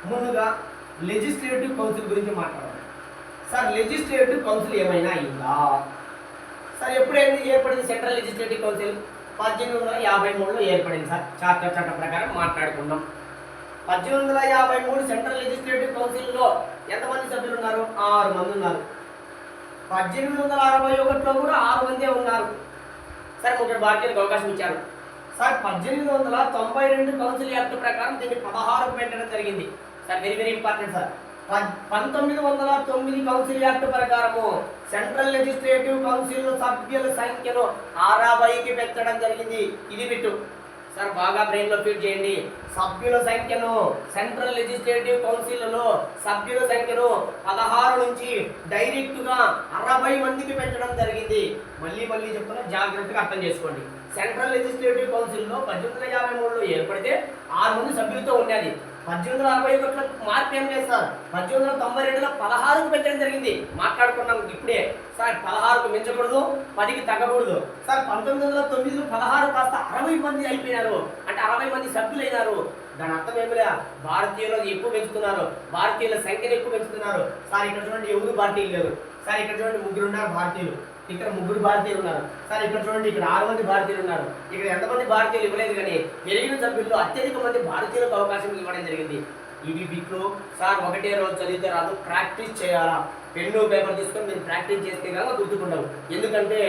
ముందుగా లెజిస్లేటివ్ కౌన్సిల్ గురించి మాట్లాడదాం. సార్ లెజిస్లేటివ్ కౌన్సిల్ ఏమైనా అయిందా? సార్ ఎప్పుడైంది ఏర్పడింది సెంట్రల్ లెజిస్లేటివ్ కౌన్సిల్? 1853లో ఏర్పడింది సార్. చార్టర్ చట్టం ప్రకారం మాట్లాడుకుందాం. 1853 సెంట్రల్ లెజిస్లేటివ్ కౌన్సిల్లో ఎంతమంది సభ్యులు ఉన్నారు? 6 మంది ఉన్నారు. 1861లో కూడా 6 మందే ఉన్నారు. సరే ముగ్గురు భారతీయులకు అవకాశం ఇచ్చారు. సార్ 1892 కౌన్సిల్ యాక్ట్ ప్రకారం దీన్ని 16కు పెట్టడం జరిగింది. Sir very very important sir. 1909 council act ప్రకారము సెంట్రల్ లెజిస్లేటివ్ కౌన్సిల్ సభ్యుల సంఖ్యను 60కి పెంచడం జరిగింది. ఇది బిట్టు సార్, బాగా బ్రెయిన్లో ఫీడ్ చేయండి. సభ్యుల సంఖ్యను సెంట్రల్ లెజిస్లేటివ్ కౌన్సిల్లో సభ్యుల సంఖ్యను 16 నుంచి డైరెక్ట్గా 60 మందికి పెంచడం జరిగింది. మళ్ళీ చెప్తున్నా, జాగ్రత్తగా అర్థం చేసుకోండి. సెంట్రల్ లెజిస్లేటివ్ కౌన్సిల్లో 1853లో ఏర్పడితే 6 మంది సభ్యులతో ఉండేది. 1861లో మార్పు ఏం లేదు సార్. 1892లో 16కు పెట్టడం జరిగింది. మాట్లాడుకున్నాం ఇప్పుడే సార్, 16కు మించకూడదు, 10కి తగ్గకూడదు. సార్ 1909లో 16 కాస్త 60 మంది అయిపోయినారు, అంటే 60 మంది సభ్యులు అయినారు. దాని అర్థం ఏమి లేదు, భారతీయులు ఎక్కువ పెంచుతున్నారు, భారతీయుల సంఖ్యను ఎక్కువ పెంచుతున్నారు. సార్ ఇక్కడ చూడండి, ఎవరు భారతీయులు లేరు. సార్ ఇక్కడ చూడండి, 3 ఉన్నారు భారతీయులు, ఇక్కడ 3 భారతీయులు ఉన్నారు. సార్ ఇక్కడ చూడండి, ఇక్కడ 6 మంది భారతీయులు ఉన్నారు. ఇక్కడ ఎంతమంది భారతీయులు ఇవ్వలేదు, కానీ పెరిగిన సభ్యుల్లో అత్యధిక మంది భారతీయులకు అవకాశం ఇవ్వడం జరిగింది. ఇవి బిట్లు సార్. ఒకటే రోజు చదివితే రాదు, ప్రాక్టీస్ చేయాలా. పెన్ను పేపర్ తీసుకొని మీరు ప్రాక్టీస్ చేస్తే కనుక గుర్తుకుంటావు. ఎందుకంటే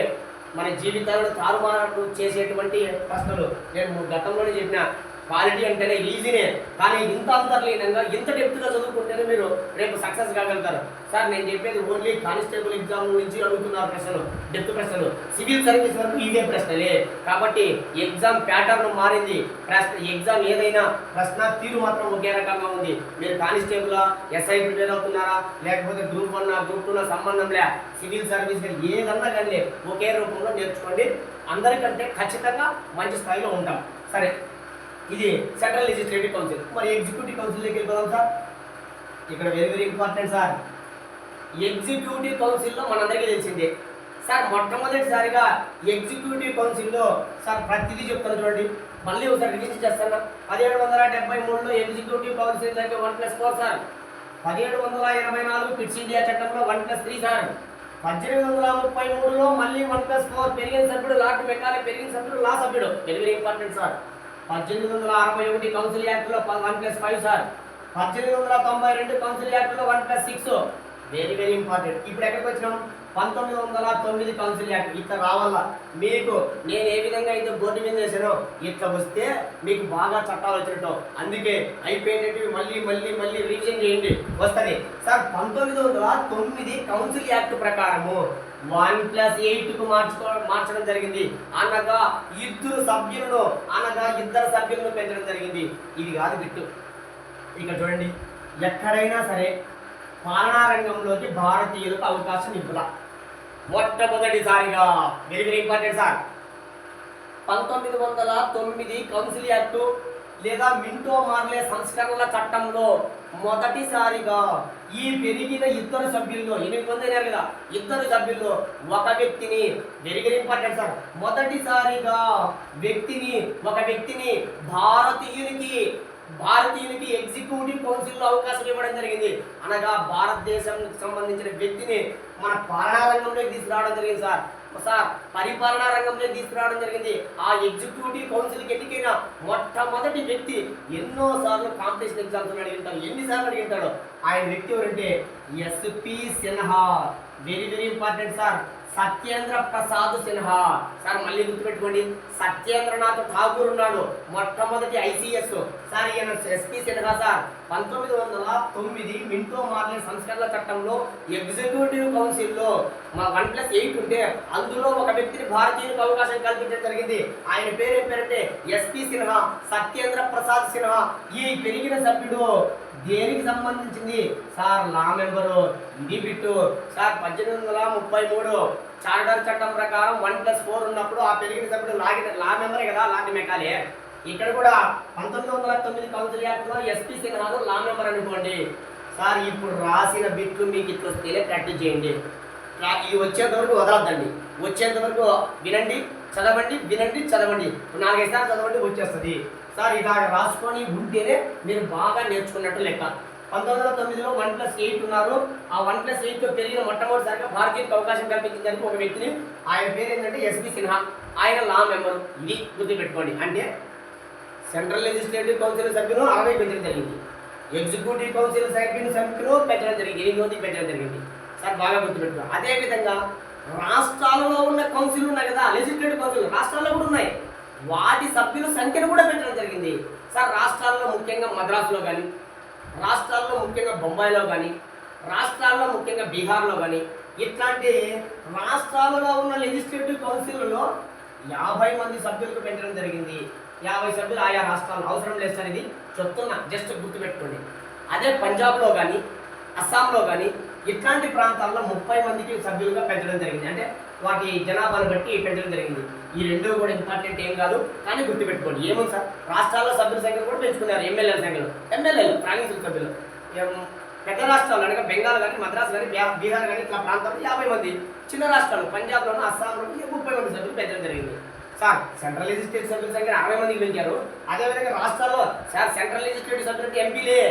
మన జీవితాలను తారుమారు చేసేటువంటి ప్రశ్నలు నేను గతంలోనే చెప్పిన. క్వాలిటీ అంటేనే ఈజీనే, కానీ ఇంత అంతర్లీనంగా ఇంత డెప్త్గా చదువుకుంటేనే మీరు రేపు సక్సెస్ కాగలుగుతారు. సార్ నేను చెప్పేది ఓన్లీ కానిస్టేబుల్ ఎగ్జామ్ నుంచి అడుగుతున్నారు ప్రశ్నలు, డెప్త్ ప్రశ్నలు. సివిల్ సర్వీస్ వరకు ఇవే ప్రశ్నలే. కాబట్టి ఎగ్జామ్ ప్యాటర్న్ మారింది. ఎగ్జామ్ ఏదైనా ప్రశ్న తీరు మాత్రం ఒకే రకంగా ఉంది. మీరు కానిస్టేబుల్ ఎస్ఐ ప్రిపేర్ అవుతున్నారా, లేకపోతే గ్రూప్ 1 గ్రూప్ 2 సంబంధం లే, సివిల్ సర్వీస్ ఏదన్నా కానీ ఒకే రూపంలో నేర్చుకోండి. అందరికంటే ఖచ్చితంగా మంచి స్థాయిలో ఉంటాం. సరే, ఇది సెంట్రల్ లెజిస్లేటివ్ కౌన్సిల్. మరి ఎగ్జిక్యూటివ్ కౌన్సిల్లోకి వెళ్ళిపోదాం సార్. ఇక్కడ very very important sir. Executive కౌన్సిల్లో మనందరికీ తెలిసిందే సార్. మొట్టమొదటిసారిగా ఎగ్జిక్యూటివ్ కౌన్సిల్లో సార్ ప్రతిదీ చెప్తాను చూడండి, మళ్ళీ ఒకసారి రివిజన్ చేస్తాను. 1773లో ఎగ్జిక్యూటివ్ కౌన్సిల్ దగ్గర 1+4 సార్. 1784 పిట్స్ ఇండియా చట్టంలో 1+3 సార్. 1833లో మళ్ళీ 1+4 పెరిగిన సభ్యుడు లార్డ్ మెకాలే, పెరిగిన సభ్యుడు లా సభ్యుడు. Very very important sir. 1861 council యాక్ట్లో 1+5 సార్. 1892 కౌన్సిల్ యాక్ట్లో 1+6. Very very important. ఇప్పుడు ఎక్కడికి వచ్చినాం? 1909 కౌన్సిల్ యాక్ట్. ఇట్లా రావాలా మీకు. నేను ఏ విధంగా అయితే బోర్డు మీద వేసానో ఇట్లా వస్తే మీకు బాగా చట్టాలు వచ్చినట్టు. అందుకే అయిపోయినట్టు మళ్ళీ రివిజన్ చేయండి, వస్తుంది సార్. 1909 కౌన్సిల్ యాక్ట్ ప్రకారము 1+8కు మార్చడం జరిగింది. అనగా ఇద్దరు సభ్యులను పెంచడం జరిగింది. ఇది కాదు బిట్టు. ఇక చూడండి, ఎక్కడైనా సరే పాలనా రంగంలోకి భారతీయులకు అవకాశం ఇవ్వాల. మొట్టమొదటిసారిగా very very important sir. 1909 council act లేదా మింటో మార్లే సంస్కరణల చట్టంలో మొదటిసారిగా ఈ పెరిగిన ఇద్దరు సభ్యుల్లో 8 మంది అయినారు కదా, ఇద్దరు సభ్యుల్లో ఒక వ్యక్తిని, వెరీ వెరీ ఇంపార్టెంట్ సార్, మొదటిసారిగా ఒక వ్యక్తిని భారతీయునికి ఎగ్జిక్యూటివ్ కౌన్సిల్లో అవకాశం ఇవ్వడం జరిగింది. అనగా భారతదేశానికి సంబంధించిన వ్యక్తిని మన పాలనా రంగంలోకి తీసుకురావడం జరిగింది సార్. పరిపాలనా రంగంలోకి తీసుకురావడం జరిగింది. ఆ ఎగ్జిక్యూటివ్ కౌన్సిల్కి ఎన్నికైన మొట్టమొదటి వ్యక్తి. ఎన్నోసార్లు కాంపిటీషన్ ఎగ్జామ్స్ అడిగింటాడు, ఎన్నిసార్లు అడిగింటాడు. ఆయన వ్యక్తి ఎవరంటే SP Sinha. Very very important sir. Satyendra Prasad Sinha sir. మళ్ళీ గుర్తుపెట్టుకోండి, సత్యేంద్రనాథ్ ఠాగూర్ ఉన్నాడు, మొట్టమొదటి ఐసిఎస్ సార్. ఈయన ఎస్పి సిన్హా సార్. 1909 మింటో మార్లే సంస్కరణల చట్టంలో ఎగ్జిక్యూటివ్ కౌన్సిల్లో 1+8 ఉంటే అందులో ఒక వ్యక్తిని భారతీయులకు అవకాశం కల్పించడం జరిగింది. ఆయన పేరేంటే ఎస్పి సిన్హా, సత్యేంద్ర ప్రసాద్ సిన్హా. ఈ పెరిగిన సభ్యుడు దేనికి సంబంధించింది సార్? లా మెంబరు. ఇది బిట్టు సార్. 1833 చార్టర్ చట్టం ప్రకారం 1+4 ఉన్నప్పుడు ఆ పెరిగిన సభ్యుడు లా మెంబరే కదా, లార్డ్ మెకాలే. ఇక్కడ కూడా 1909 కౌన్సిల్ యాక్ట్లో ఎస్పీ సిన్హాను లా మెంబర్ అనుకోండి సార్. ఇప్పుడు రాసిన బిట్లు మీకు ఇట్లా వస్తేనే ప్రాక్టీస్ చేయండి. ఇది వచ్చేంత వరకు వదలద్దండి. వచ్చేంత వరకు వినండి, చదవండి, వినండి, చదవండి. 4-5 సార్లు చదవండి, వచ్చేస్తుంది సార్. ఇలా రాసుకొని ఉంటేనే మీరు బాగా నేర్చుకున్నట్టు లెక్క. 1909లో 1+8 ఉన్నారు. ఆ 1+8తో పెరిగిన మొట్టమొదటిసారిగా భారతీయులకు అవకాశం కల్పించడానికి ఒక వ్యక్తిని, ఆయన పేరు ఏంటంటే ఎస్పీ సిన్హా. ఆయన లా మెంబరు. ఇది గుర్తుపెట్టుకోండి. అంటే సెంట్రల్ లెజిస్లేటివ్ కౌన్సిల్ సభ్యులు 60 పెంచడం జరిగింది. ఎగ్జిక్యూటివ్ కౌన్సిల్ సభ్యులు పెంచడం జరిగింది. 8 మందికి పెంచడం జరిగింది సార్. బాగా గుర్తుపెట్టుకోండి. అదేవిధంగా రాష్ట్రాలలో ఉన్న కౌన్సిల్ ఉన్నాయి కదా, లెజిస్లేటివ్ కౌన్సిల్ రాష్ట్రాల్లో కూడా ఉన్నాయి. వాటి సభ్యుల సంఖ్యను కూడా పెంచడం జరిగింది సార్. రాష్ట్రాల్లో ముఖ్యంగా మద్రాసులో కానీ, రాష్ట్రాల్లో ముఖ్యంగా బొంబాయిలో కానీ, రాష్ట్రాల్లో ముఖ్యంగా బీహార్లో కానీ, ఇట్లాంటి రాష్ట్రాలలో ఉన్న లెజిస్లేటివ్ కౌన్సిల్లో 50 మంది సభ్యులకు పెంచడం జరిగింది. 50 సభ్యులు ఆయా రాష్ట్రాలు. అవసరం లేదు సార్, ఇది చెప్తున్నా, జస్ట్ గుర్తుపెట్టుకోండి. అదే పంజాబ్లో కానీ, అస్సాంలో కానీ ఇట్లాంటి ప్రాంతాల్లో 30 మందికి సభ్యులుగా పెంచడం జరిగింది. అంటే వాటి జనాభాను బట్టి పెంచడం జరిగింది. ఈ రెండు కూడా ఇంపార్టెంట్ ఏం కాదు, కానీ గుర్తుపెట్టుకోండి. ఏముంది సార్, రాష్ట్రాల్లో సభ్యుల సంఖ్యను కూడా పెంచుకున్నారు. ఎమ్మెల్యేల సంఖ్యలో, ఎమ్మెల్యేలు ప్రాంతీయ సభ్యులు పెద్ద రాష్ట్రాలు అనగా బెంగాల్ కానీ, మద్రాసు కానీ, బీహార్ కానీ ఇట్లా ప్రాంతాల్లో 50 మంది. చిన్న రాష్ట్రాలు పంజాబ్లోనూ, అస్సాంలోనూ 30 మంది సభ్యులు పెంచడం జరిగింది సార్. సెంట్రల్ లెజిస్లేటివ్ సభ్యుల సంఖ్య 60 మందికి పెంచారు. అదేవిధంగా రాష్ట్రాల్లో సార్ సెంట్రల్ లెజిస్లేటివ్ సభ్యులు అంటే ఎంపీలే,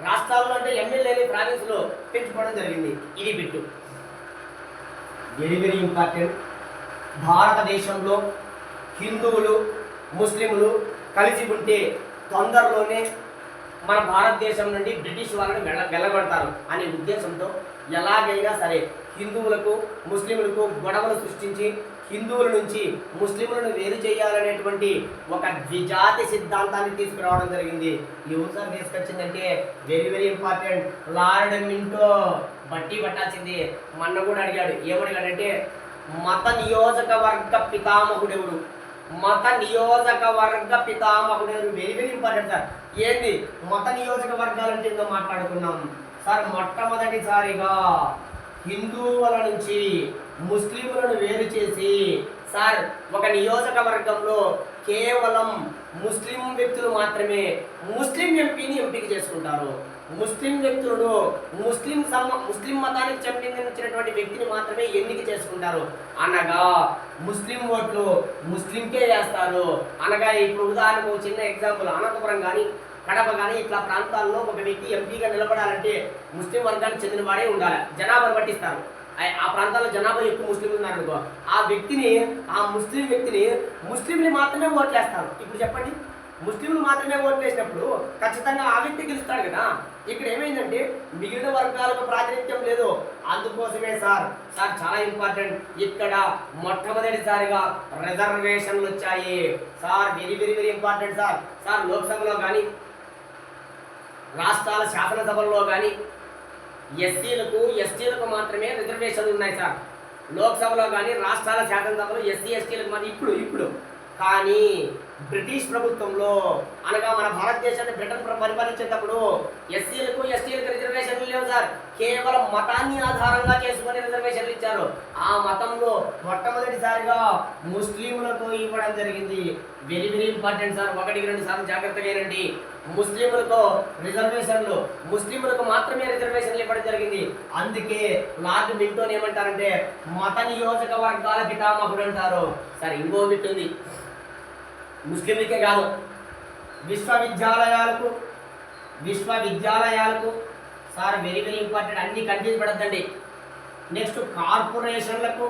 రాష్ట్రాల్లో అంటే ఎమ్మెల్యేలు, ప్రావిన్స్లో పెంచుకోవడం జరిగింది. ఇది బిట్టు వెరీ వెరీ ఇంపార్టెంట్. భారతదేశంలో హిందువులు, ముస్లింలు కలిసి ఉంటే తొందరలోనే మన భారతదేశం నుండి బ్రిటిష్ వాళ్ళని వెళ్ళగొడతారు అనే ఉద్దేశంతో ఎలాగైనా సరే హిందువులకు, ముస్లింలకు గొడవలు సృష్టించి హిందువుల నుంచి ముస్లింలను వేరు చేయాలనేటువంటి ఒక ద్విజాతి సిద్ధాంతాన్ని తీసుకురావడం జరిగింది. ఎవరు సార్ తీసుకొచ్చిందంటే very very important, Lord Minto. బట్టి పట్టాల్సింది. మొన్న కూడా అడిగాడు. ఏమడిగాడంటే మత నియోజకవర్గ పితామహుడెవడు, మత నియోజకవర్గ పితామహుడెవడు. Very very important sir. ఏంది మత నియోజకవర్గాలు అంటే ఏదో మాట్లాడుకున్నాం సార్. మొట్టమొదటిసారిగా హిందువుల నుంచి ముస్లింలను వేరు చేసి సార్ ఒక నియోజకవర్గంలో కేవలం ముస్లిం వ్యక్తులు మాత్రమే ముస్లిం ఎంపీని ఎంపిక చేసుకుంటారు. ముస్లిం వ్యక్తులను ముస్లిం మతానికి చెందినటువంటి వ్యక్తిని మాత్రమే ఎన్నిక చేసుకుంటారు. అనగా ముస్లిం ఓట్లు ముస్లింకే వేస్తారు. అనగా ఇప్పుడు ఉదాహరణకు చిన్న ఎగ్జాంపుల్, అనంతపురం కానీ, కడప కానీ ఇట్లా ప్రాంతాల్లో ఒక వ్యక్తి ఎంపీగా నిలబడాలంటే ముస్లిం వర్గానికి చెందిన వాడే ఉండాలి. జనాభాను పట్టిస్తారు. ఆ ప్రాంతాల్లో జనాభా ఎక్కువ ముస్లింలు ఉన్నారనుకో, ఆ ముస్లిం వ్యక్తిని ముస్లింని మాత్రమే ఓట్లేస్తారు. ఇప్పుడు చెప్పండి, ముస్లింలు మాత్రమే ఓట్లేసినప్పుడు ఖచ్చితంగా ఆ వ్యక్తి గెలుస్తాడు కదా. ఇక్కడ ఏమైందంటే మిగిలిన వర్గాలకు ప్రాతినిధ్యం లేదు. అందుకోసమే సార్ చాలా ఇంపార్టెంట్, ఇక్కడ మొట్టమొదటిసారిగా రిజర్వేషన్లు వచ్చాయి sir. Very very very important sir. లోక్సభలో కానీ, రాష్ట్రాల శాసనసభల్లో కానీ ఎస్సీలకు, ఎస్టీలకు మాత్రమే రిజర్వేషన్లు ఉన్నాయి సార్. లోక్సభలో కానీ, రాష్ట్రాల శాసనసభలో ఎస్సీ, ఎస్టీలకు మాత్రం ఇప్పుడు. కానీ బ్రిటిష్ ప్రభుత్వంలో అనగా మన భారతదేశాన్ని బ్రిటన్ పరిపాలించేటప్పుడు ఎస్సీలకు, ఎస్టీలకు రిజర్వేషన్లు లేవు సార్. కేవలం మతాన్ని ఆధారంగా చేసుకుని రిజర్వేషన్లు ఇచ్చారు. ఆ మతంలో మొట్టమొదటిసారిగా ముస్లింలకు ఇవ్వడం జరిగింది. Very very important sir. 1-2 సార్లు జాగ్రత్తగా వినండి. ముస్లింలకు రిజర్వేషన్లు, ముస్లింలకు మాత్రమే రిజర్వేషన్లు ఇవ్వడం జరిగింది. అందుకే లార్డ్ మింటోన్ ఏమంటారంటే మత నియోజకవర్గాల పితామహుడు అంటారు సార్. ఇంకో బిట్ ఉంది, ముస్లింలకే కాదు, విశ్వవిద్యాలయాలకు సార్ వెరీ వెరీ ఇంపార్టెంట్. అన్ని కన్ఫ్యూజ్ పడద్దండి. నెక్స్ట్ కార్పొరేషన్లకు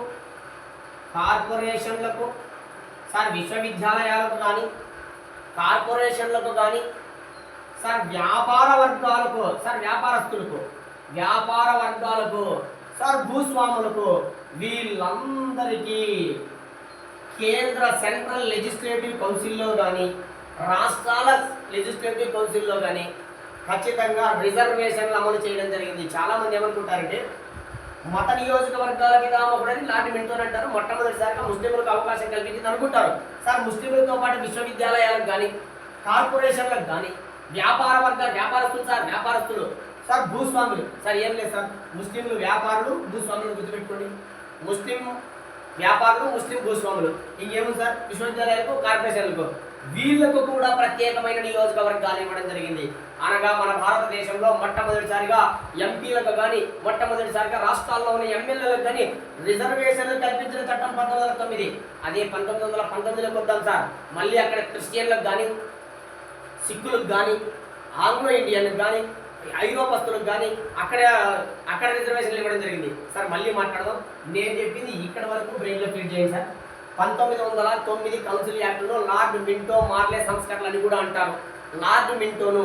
సార్, విశ్వవిద్యాలయాలకు కానీ, కార్పొరేషన్లకు కానీ సార్, వ్యాపార వర్గాలకు సార్, వ్యాపార వర్గాలకు సార్, భూస్వాములకు, వీళ్ళందరికీ కేంద్ర సెంట్రల్ లెజిస్లేటివ్ కౌన్సిల్లో కానీ, రాష్ట్రాల లెజిస్లేటివ్ కౌన్సిల్లో కానీ ఖచ్చితంగా రిజర్వేషన్లు అమలు చేయడం జరిగింది. చాలామంది ఏమనుకుంటారంటే మత నియోజకవర్గాల పితామహుడని లార్డ్ మింటోన్ అంటారు. మొట్టమొదటిసారిగా ముస్లింలకు అవకాశం కల్పించింది అనుకుంటారు సార్. ముస్లింలతో పాటు విశ్వవిద్యాలయాలకు కానీ, కార్పొరేషన్లకు కానీ, వ్యాపారస్తులు సార్, భూస్వాములు సార్. ఏం లేదు సార్, ముస్లింలు వ్యాపారులు, భూస్వాములు గుర్తుపెట్టుకోండి. ముస్లిం వ్యాపారులు, ముస్లిం భూస్వాములు, ఇంకేముంది సార్ విశ్వవిద్యాలయాలకు, కార్పొరేషన్లకు, వీళ్లకు కూడా ప్రత్యేకమైన నియోజకవర్గాలు ఇవ్వడం జరిగింది. అనగా మన భారతదేశంలో మొట్టమొదటిసారిగా ఎంపీలకు కానీ, మొట్టమొదటిసారిగా రాష్ట్రాల్లో ఉన్న ఎమ్మెల్యేలకు కానీ రిజర్వేషన్లు కల్పించిన చట్టం 1909. అదే 1919లోకి వద్దాం సార్. మళ్ళీ అక్కడ క్రిస్టియన్లకు కానీ, సిక్కులకు కానీ, ఆంగ్లో ఇండియన్లకు కానీ, ఐరోపస్తులకు కానీ అక్కడ రిజర్వేషన్లు ఇవ్వడం జరిగింది. సార్ మళ్ళీ మాట్లాడదాం. నేను చెప్పింది ఇక్కడ వరకు బ్రెయిన్లో ఫీడ్ చేయండి సార్. 1909 కౌన్సిల్ యాక్ట్లో లార్డ్ మింటో మార్లే సంస్కరణలు అని కూడా అంటారు. లార్డ్ మింటోను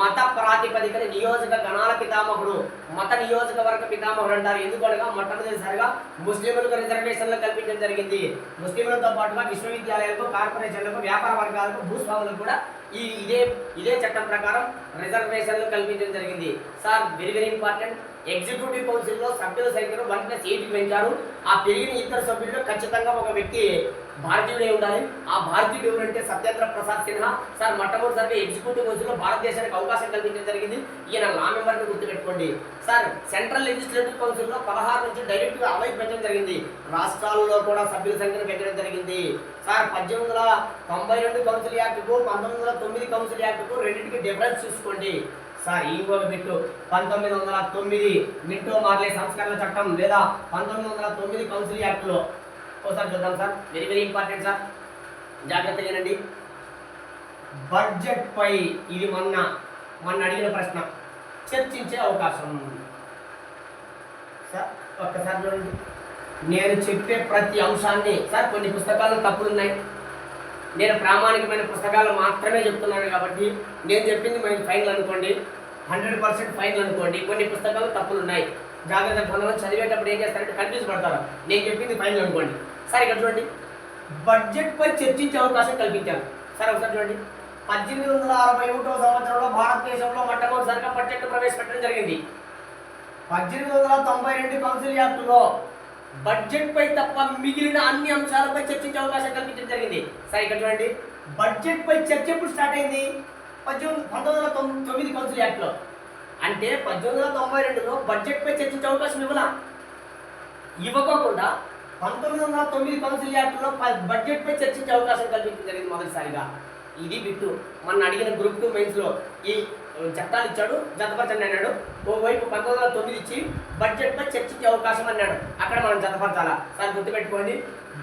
మత ప్రాతిపదికన నియోజక గణాల పితామహుడు, మత నియోజకవర్గ పితామహుడు అంటారు. ఎందుకనగా మొట్టమొదటిసారిగా ముస్లింలకు రిజర్వేషన్లు కల్పించడం జరిగింది. ముస్లింలతో పాటుగా విశ్వవిద్యాలయాలకు, కార్పొరేషన్లకు, వ్యాపార వర్గాలకు, భూస్వాములకు కూడా ఇదే చట్టం ప్రకారం రిజర్వేషన్లు కల్పించడం జరిగింది. Sir very very important. Executive కౌన్సిల్లో సభ్యుల సంఖ్యను 1+8 పెంచారు. ఆ పెరిగిన ఇద్దరు సభ్యుల్లో ఖచ్చితంగా ఒక వ్యక్తి భారతీయుడే ఉండాలి. ఆ భారతీయుడు ఎవరంటే సత్యేంద్ర ప్రసాద్ సిన్హా. సార్ మొట్టమొదటిసారిగా ఎగ్జిక్యూటివ్ కౌన్సిల్లో భారతదేశానికి అవకాశం కల్పించడం జరిగింది. ఈయన లా మెంబర్ని గుర్తుపెట్టుకోండి. సార్ సెంట్రల్ లెజిస్లేటివ్ కౌన్సిల్లో 16 నుంచి డైరెక్ట్గా అమలు పెంచడం జరిగింది. రాష్ట్రాల్లో కూడా సభ్యుల సంఖ్యను పెంచడం జరిగింది. సార్ 1892 కౌన్సిల్ యాక్ట్కు, 1909 కౌన్సిల్ యాక్ట్కు రెండింటికి డిఫరెన్స్ చూసుకోండి. సార్ ఇంకొక బిట్టు 1909 మింటో మార్లే సంస్కరణ చట్టం లేదా 1909 కౌన్సిల్ యాక్ట్లో ఒకసారి చూద్దాం sir. Very very important sir, జాగ్రత్తగా వినండి. బడ్జెట్ పై ఇది మొన్న అడిగిన ప్రశ్న, చర్చించే అవకాశం. సార్ ఒక్కసారి చూడండి. నేను చెప్పే ప్రతి అంశాన్ని సార్ కొన్ని పుస్తకాల్లో తప్పులున్నాయి. నేను ప్రామాణికమైన పుస్తకాలు మాత్రమే చెప్తున్నాను కాబట్టి నేను చెప్పింది మేము ఫైనల్ అనుకోండి, 100% ఫైనల్ అనుకోండి. కొన్ని పుస్తకాలు తప్పులు ఉన్నాయి. జాగ్రత్త కొంతమంది చదివేటప్పుడు ఏం చేస్తారంటే కన్ఫ్యూజ్ పడతారు. నేను చెప్పింది ఫైనల్ అనుకోండి. సార్ ఇక్కడ చూడండి, బడ్జెట్పై చర్చించే అవకాశం కల్పించారు. సార్ ఒకసారి చూడండి, 1861 సంవత్సరంలో భారతదేశంలో మొట్టమొదటిసారిగా బడ్జెట్ ప్రవేశపెట్టడం జరిగింది. 1892 కౌన్సిల్ యాక్టులో బడ్జెట్ పై తప్ప మిగిలిన అన్ని అంశాలపై చర్చించే అవకాశం కల్పించడం జరిగింది. సరే ఇక్కడ చూడండి, బడ్జెట్ పై చర్చ ఎప్పుడు స్టార్ట్ అయింది? 1909 కౌన్సిల్ యాక్ట్లో. అంటే 1892లో బడ్జెట్ పై చర్చించే అవకాశం ఇవ్వకోకుండా 1909 కౌన్సిల్ యాక్ట్లో బడ్జెట్ పై చర్చించే అవకాశం కల్పించడం జరిగింది మొదటిసారిగా. ఇది బిట్టు. మన అడిగిన గ్రూప్ 2 మెయిన్స్లో ఈ చట్టాలు ఇచ్చాడు, జతపరచండి అన్నాడు. ఓవైపు 1909 ఇచ్చి బడ్జెట్ పై చర్చించే అవకాశం అన్నాడు. అక్కడ మనం జతపరచాలా? సార్ గుర్తుపెట్టుకోండి,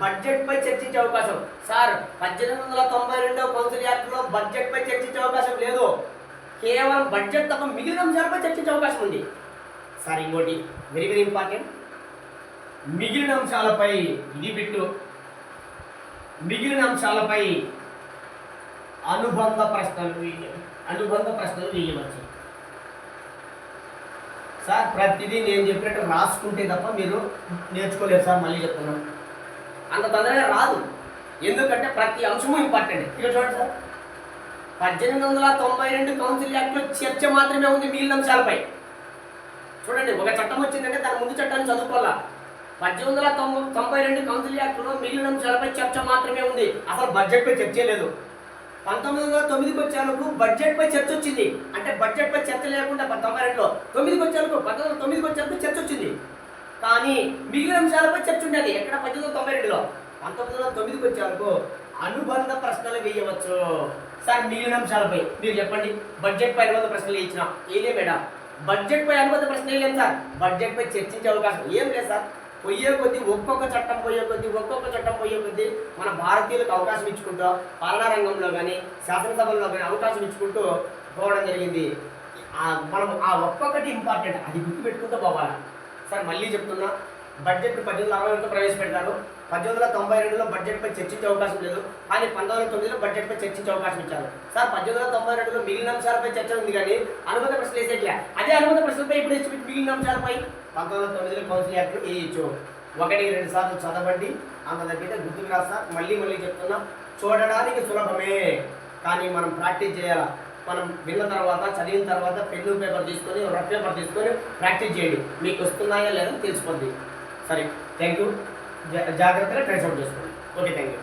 బడ్జెట్ పై చర్చించే అవకాశం. సార్ 1892 కౌన్సిల్ యాక్ట్లో బడ్జెట్ పై చర్చించే అవకాశం లేదు. కేవలం బడ్జెట్ తప్ప మిగిలిన అంశాలపై చర్చించే అవకాశం ఉంది. సార్ ఇంకోటి వెరీ వెరీ ఇంపార్టెంట్, మిగిలిన అంశాలపై ఇది బిట్టు. మిగిలిన అంశాలపై అనుబంధ ప్రశ్నలు వేయవచ్చు. సార్ ప్రతిదీ నేను చెప్పినట్టు రాసుకుంటే తప్ప మీరు నేర్చుకోలేరు సార్. మళ్ళీ చెప్తున్నాను, అంత తొందరగా రాదు. ఎందుకంటే ప్రతి అంశము ఇంపార్టెంట్. ఇక్కడ చూడండి సార్, 1892 కౌన్సిల్ యాక్ట్లో చర్చ మాత్రమే ఉంది మిగిలిన అంశాలపై. చూడండి, ఒక చట్టం వచ్చిందంటే దాని ముందు చట్టాన్ని చదువుకోవాలా. 1892 కౌన్సిల్ యాక్ట్లో మిగిలిన అంశాలపై చర్చ మాత్రమే ఉంది. అసలు బడ్జెట్పై చర్చే లేదు. 1909కి వచ్చేందుకు బడ్జెట్ పై చర్చ వచ్చింది. అంటే బడ్జెట్ పై చర్చ లేకుండా 1992లో 9కి వచ్చేందుకు 1909కి వచ్చేందుకు చర్చ వచ్చింది. కానీ మిగిలిన అంశాలపై చర్చ ఉండేది. ఎక్కడ 1892లో. 1909కి వచ్చేందుకు అనుబంధ ప్రశ్నలు వేయవచ్చు. సార్ మిగిలిన అంశాలపై మీరు చెప్పండి. బడ్జెట్ పై అనుబంధ ప్రశ్నలు ఇచ్చిన ఏలే మేడం, బడ్జెట్ పై అనుబంధ ప్రశ్న ఏం సార్? బడ్జెట్ పై చర్చించే అవకాశం ఏం లేదు సార్. పోయే కొద్దీ ఒక్కొక్క చట్టం పోయే కొద్దీ మన భారతీయులకు అవకాశం ఇచ్చుకుంటూ పాలనా రంగంలో కానీ, శాసనసభల్లో కానీ అవకాశం ఇచ్చుకుంటూ పోవడం జరిగింది. మనం ఆ ఒక్కొక్కటి ఇంపార్టెంట్, అది గుర్తుపెట్టుకుంటూ పోవాలి. సార్ మళ్ళీ చెప్తున్నా, బడ్జెట్ 1860లో ప్రవేశపెడతారు. 1892లో బడ్జెట్పై చర్చించే అవకాశం లేదు. కానీ 1909లో బడ్జెట్పై చర్చించే అవకాశం ఇచ్చారు. సార్ 1892లో మిగిలిన అంశాలపై చర్చ ఉంది కానీ అనుబంధ ప్రశ్నలు వేసేట్లే. అదే అనుబంధ ప్రశ్నలపై ఇప్పుడు ఇచ్చి మిగిలిన అంశాలపై 1909లో కౌన్సిల్ యాక్ట్ వేయచ్చు. 1-2 సార్లు చదవండి, అంత తగ్గితే గుర్తుకు రాస్తా. మళ్ళీ చెప్తున్నా, చూడడానికి సులభమే కానీ మనం ప్రాక్టీస్ చేయాలి. మనం విన్న తర్వాత, చదివిన తర్వాత పెన్ను పేపర్ తీసుకొని, రఫ్ పేపర్ తీసుకొని ప్రాక్టీస్ చేయండి. మీకు వస్తున్నాయా లేదా తెలిసిపోద్ది. సరే, థ్యాంక్ యూ. జాగ్రత్తగా ట్రేస్ అవుట్ చేసుకోండి. Okay, thank you.